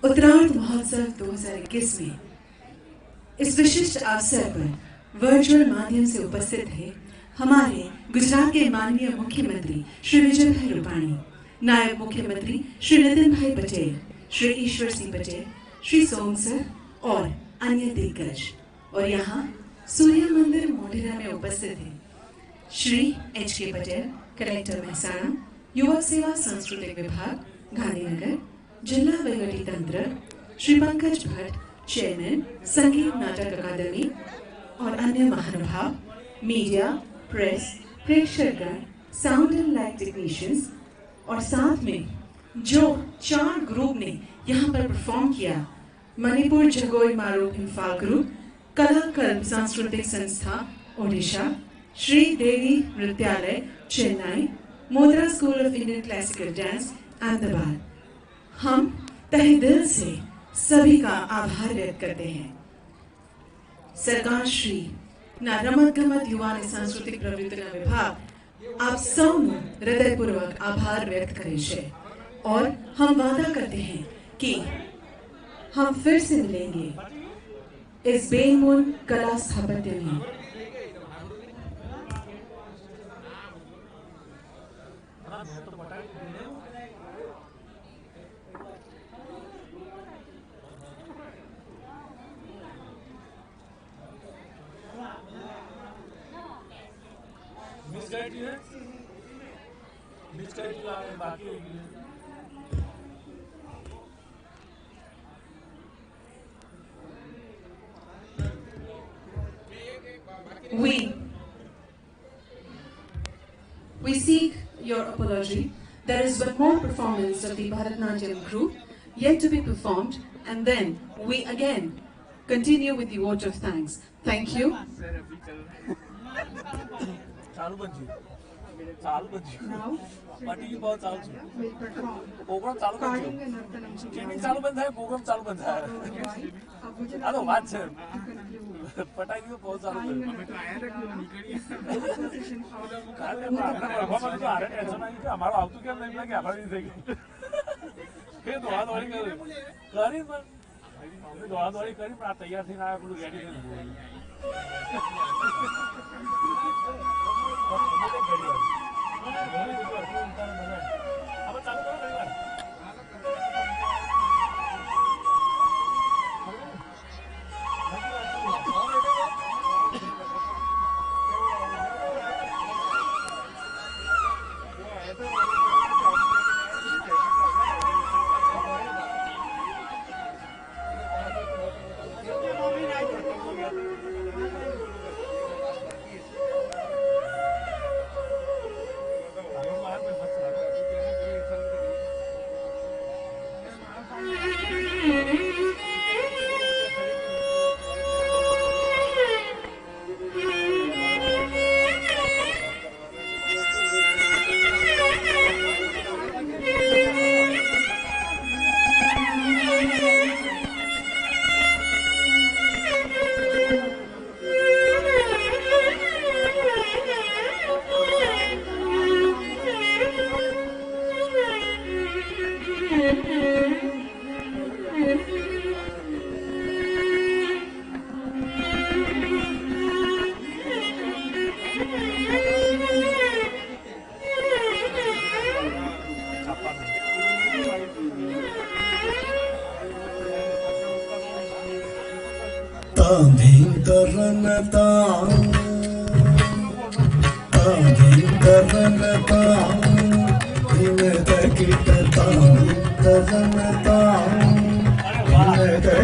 उत्तरार्ध महोत्सव 2021 में इस विशिष्ट अवसर पर वर्चुअल माध्यम से उपस्थित थे हमारे गुजरात के माननीय मुख्यमंत्री श्री विजय भाई रूपाणी, नायब मुख्यमंत्री श्री नितिन भाई पटेल, श्री ईश्वर सिंह पटेल, श्री सोम सर और अन्य दिग्गज। और यहाँ सूर्य मंदिर मोढेरा में उपस्थित थे श्री H.K. पटेल, कलेक्टर महसाणा, युवक सेवा सांस्कृतिक विभाग गांधीनगर, जिला वहीवटी तंत्र, श्री पंकज भट्ट, चेयरमैन संगीत नाटक अकादमी और अन्य महानुभाव, मीडिया, प्रेस, प्रेक्षकगण, साउंड एंड लाइट टेक्नीशियंस और साथ में जो 4 ग्रुप ने यहाँ पर परफॉर्म किया, मणिपुर जगोई मारू इम्फाल ग्रुप, कला कल्प सांस्कृतिक संस्था Odisha, Shri Devi Nrityalaya Chennai, Modra school of Indian classical dance Ahmedabad. हम तहे दिल से सभी का आभार व्यक्त करते हैं। सरकार श्री ना रमत गमत युवा અને સાંસ્કૃતિક પ્રવૃત્તિના વિભાગ आप સૌનો હૃદયપૂર્વક આભાર વ્યક્ત કરે છે और हम वादा करते हैं कि हम फिर से मिलेंगे इस बेनमूल कला स्थापत्य में। We seek your apology. There is one more performance of the Bharatnatyam group yet to be performed, and then we again continue with the vote of thanks. Thank you. now party बहुत चालू છે programme ચાલુ કરજો training ચાલુ બંધ થાય programme ચાલુ બંધ થાય આ તો વાત છે પટાઈ દીધું બહુ ચાલુ કર્યું અમે તો આયા રાખી નીકળી કાલે આપણે તો આરે ટેન્શન આવી કે અમારો આવતું કેમ નહીં લાગે આપણે થઈ ગયું એ દોડાદોડી કરી પણ અમે દોડાદોડી કરી પણ આ તૈયાર થઈને આવ્યા પેલું રેડી થઈને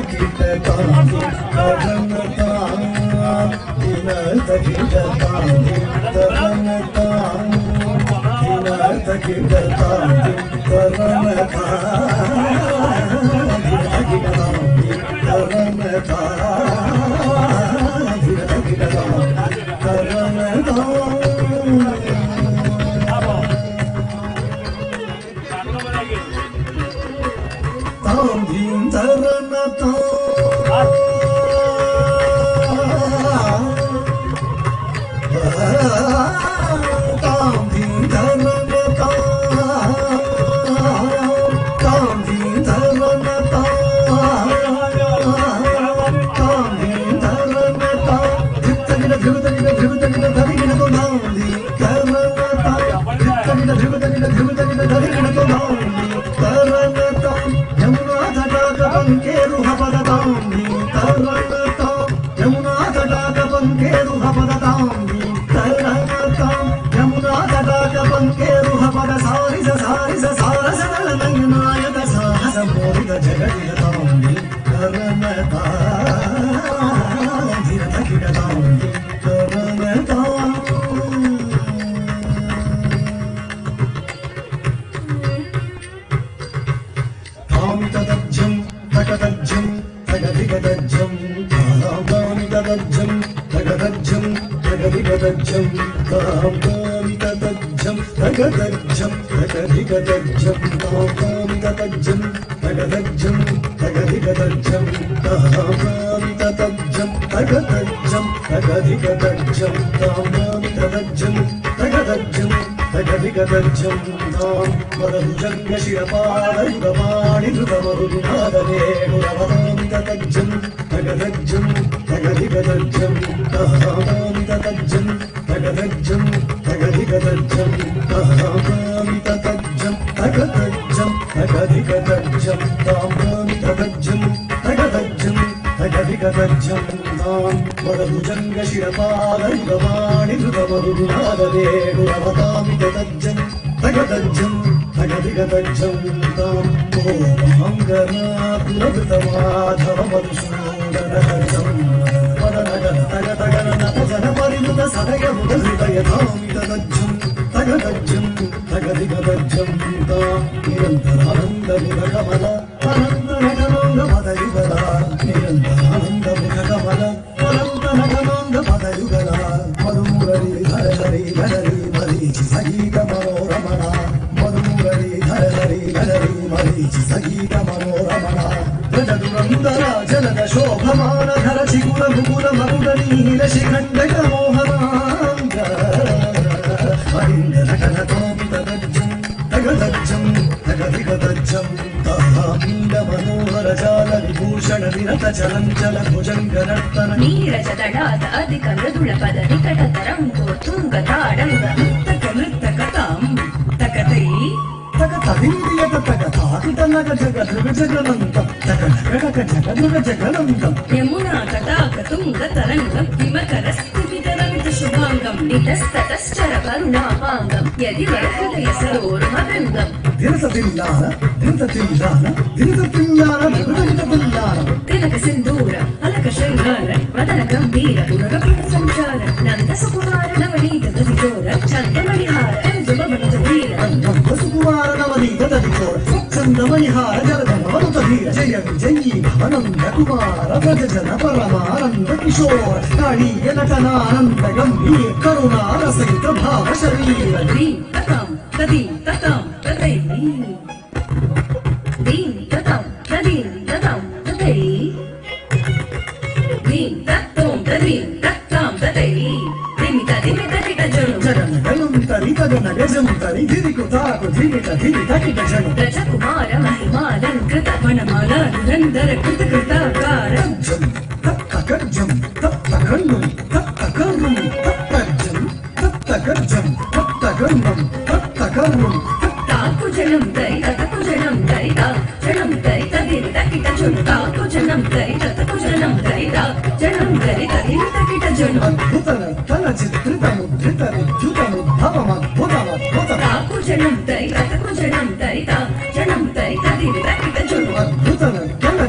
Kita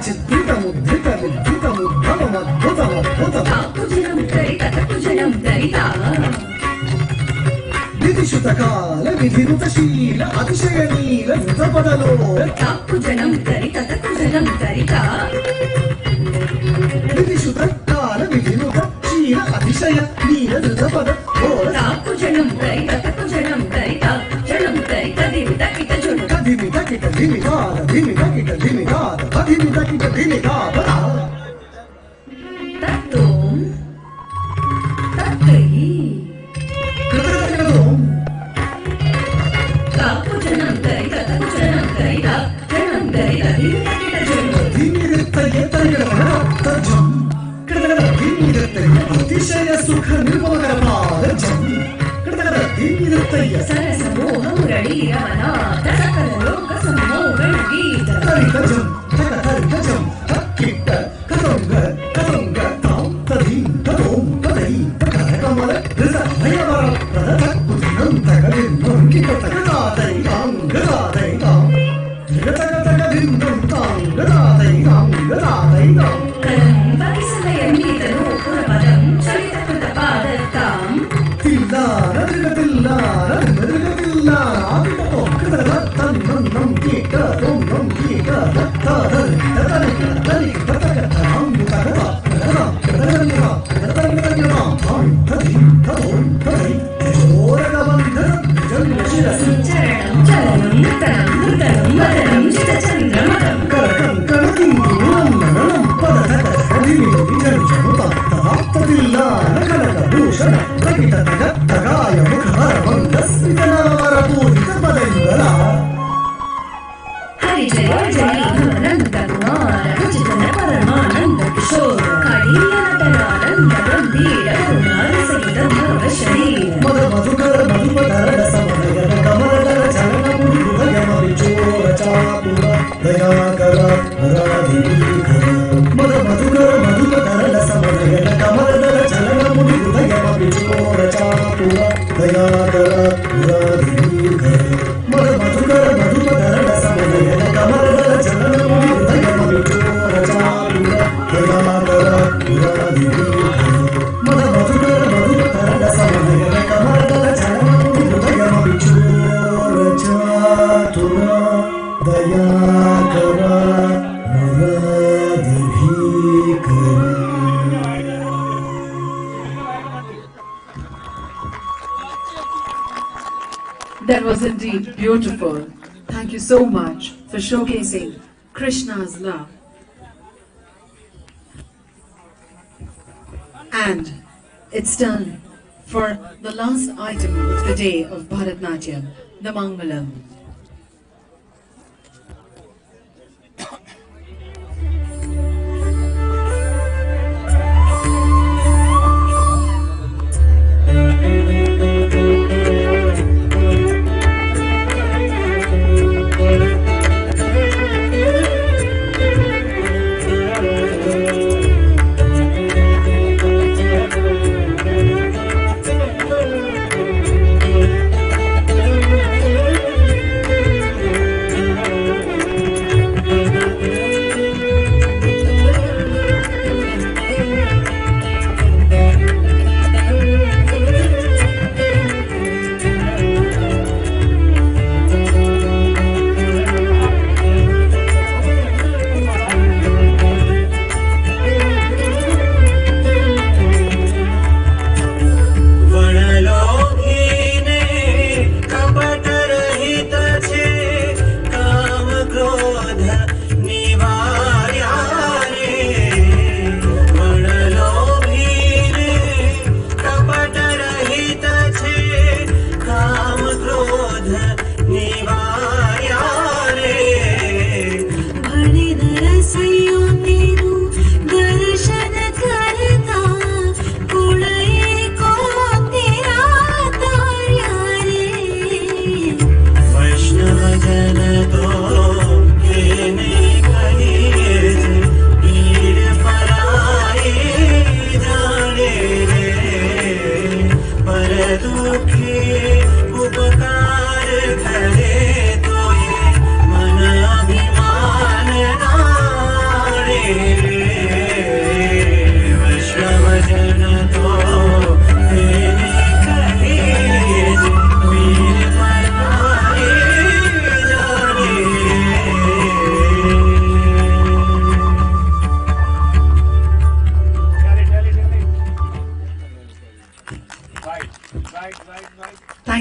చిత్రితముద్రిత విద్యుతముద్భవమద్భుతమద్భుతమద్భుతం విధిరుతశీల అతిశయనీల యుధపదలో తాక్కుజనం తరికతకుజనం తరిక విధిశుతకాల విధిరుతశీల అతిశయ నీల యుధపద తాక్కుజనం తరికతకుజనం తరిక జనం తరిక దివితకిట జుడు ధిమిత కిట ధిమితాద ధిమిత కిట ధిమితాద ధిమిత కిట ధిమితాద తత్తోం తక్కై తాక్కుజనం తరికతకుజనం తరిక జనం తరిక దివితకిట జుడు అతిశయ సుఖ నిర్మలకరపాదజం సరసమోహమురళీ రమణాథ సకల లోక సమ్మోహన గీత తరికజం తరికజం కిట్ట కతంగ కతంగ తాం తదీం తదోం తదై కమల రిజ భయవర ప్రదకుదినం తగలిన్నం కిటతగదాదై తాం గదాదై తాం గతగతగదిన్నం తాం గదాదై తాం గదాదై తాం కలంబకి సమయమీతను పురపదం చలితకృత పాదత్తాం తిల్లార తిల్లతిల్లార తిల్లతిల్లార ఆదితో కదల తన్నం కీట తొన్నం కీట తదరి తదరి తదరి తదగతాం తగద తగద తదగద తదగద తాం తది తదోం తదై ఓరగవందన జన్మశిరసి చరణం చలనం నృతనం నృతనం మదనం చితచంద్రమతం కరకం కరకింగులం ననం పదతక కదిమి జంజముత తదాప్తదిల్లార కనక భూషణ తగిట తగత్తగాయ ముఖర మందస్మితనావర పూజిత పదంగళ హరి జయ జయ అనంత కుమార ఉచితన పరమానంద కిశోర కళీయ నటనానంద గంభీర కుమార సహిత భవ శరీర మద మధుకర మధుపధర సమనయన కమలదర చరణముడి హృదయమ విచోర చాతుర దయాకర హరాధికర మద మధుకర మధుపధర సమనయన కమలదర చరణముడి హృదయమ విచోర చాతుర దయాకర హరాధికర మద మధుకర మధుపధర సమనయన కమలదర చరణముడి హృదయమ విచోర చాతుర దయాకర హరాధికర మద మధుకర మధుపధర సమనయన కమలదర చరణముడి హృదయమ విచోర చాతుర దయాకర That was indeed beautiful. Thank you so much for showcasing Krishna's love. And it's done for the last item of the day of Bharatnatyam, the Mangalam.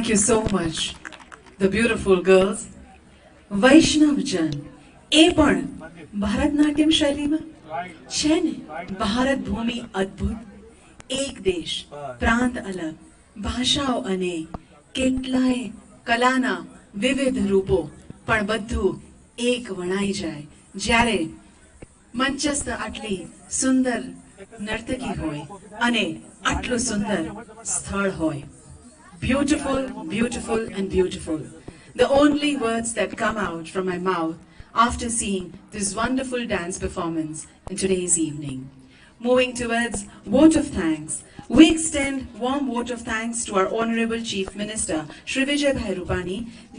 Thank you so much, the beautiful girls. Vaishnav Jan એ પણ ભરતનાટ્યમ શૈલીમાં છે ને. ભારત ભૂમિ અદ્ભુત, એક દેશ, પ્રાંત અલગ, ભાષાઓ અનેક, કેટલાય કલાના વિવિધ રૂપો, પણ બધું એક વણાઈ જાય જ્યારે મંચસ્થ આટલી સુંદર નર્તકી હોય અને આટલું સુંદર સ્થળ હોય. Beautiful, beautiful and beautiful. The only words that come out from my mouth after seeing this wonderful dance performance in today's evening. Moving towards vote of thanks, we extend warm vote of thanks to our Honorable Chief Minister, Shri Vijay Bhai Rupani,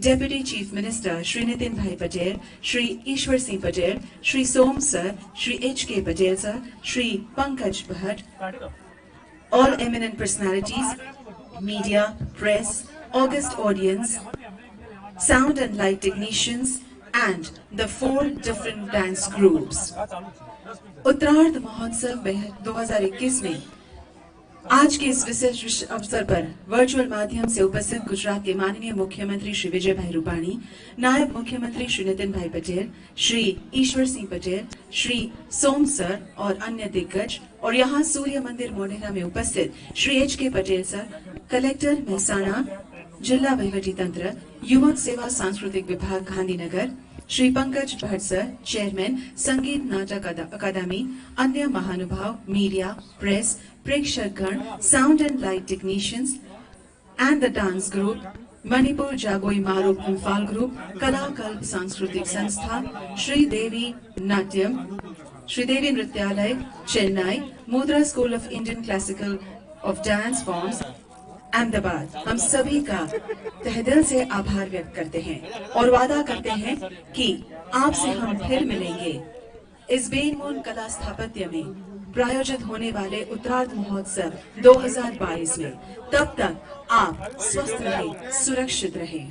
Deputy Chief Minister, Shri Nitin Bhai Patel, Shri Ishwar Singh Patel, Shri Som Sir, Shri H.K. Patel Sir, Shri Pankaj Bhatt, all eminent personalities, media, press, august audience, sound and light technicians, and the 4 different dance groups. उत्तरार्ध महोत्सव 2021 में आज के इस विशेष अवसर पर virtual माध्यम से उपस्थित गुजरात के माननीय मुख्यमंत्री श्री विजय भाई रूपाणी, नायब मुख्यमंत्री श्री नितिन भाई पटेल, श्री ईश्वर सिंह पटेल, श्री सोम सर और अन्य दिग्गज, और यहाँ सूर्य मंदिर मोढेरा में उपस्थित Shri H.K. Patel sir, collector Mehsana, जिला वहीवटी तंत्र, युवक सेवा सांस्कृतिक विभाग गांधीनगर, श्री पंकज भट्ट सर, चेयरमैन संगीत नाटक अकादमी, अन्य महानुभाव, मीडिया, प्रेस, प्रेक्षकगण, sound and light technicians and the dance group, Manipur Jagoi Marup Imphal group, Kalakalp सांस्कृतिक संस्था, Sridevi Natyam, Sridevi Nrityalaya Chennai, Mudra school of Indian classical of dance forms Ahmedabad, हम सभी का तहे दिल से आभार व्यक्त करते हैं और वादा करते हैं कि आपसे हम फिर मिलेंगे इस बेनमून कला स्थापत्य में प्रायोजित होने वाले उत्तरार्ध महोत्सव 2022 में. तब तक आप स्वस्थ रहें, सुरक्षित रहें.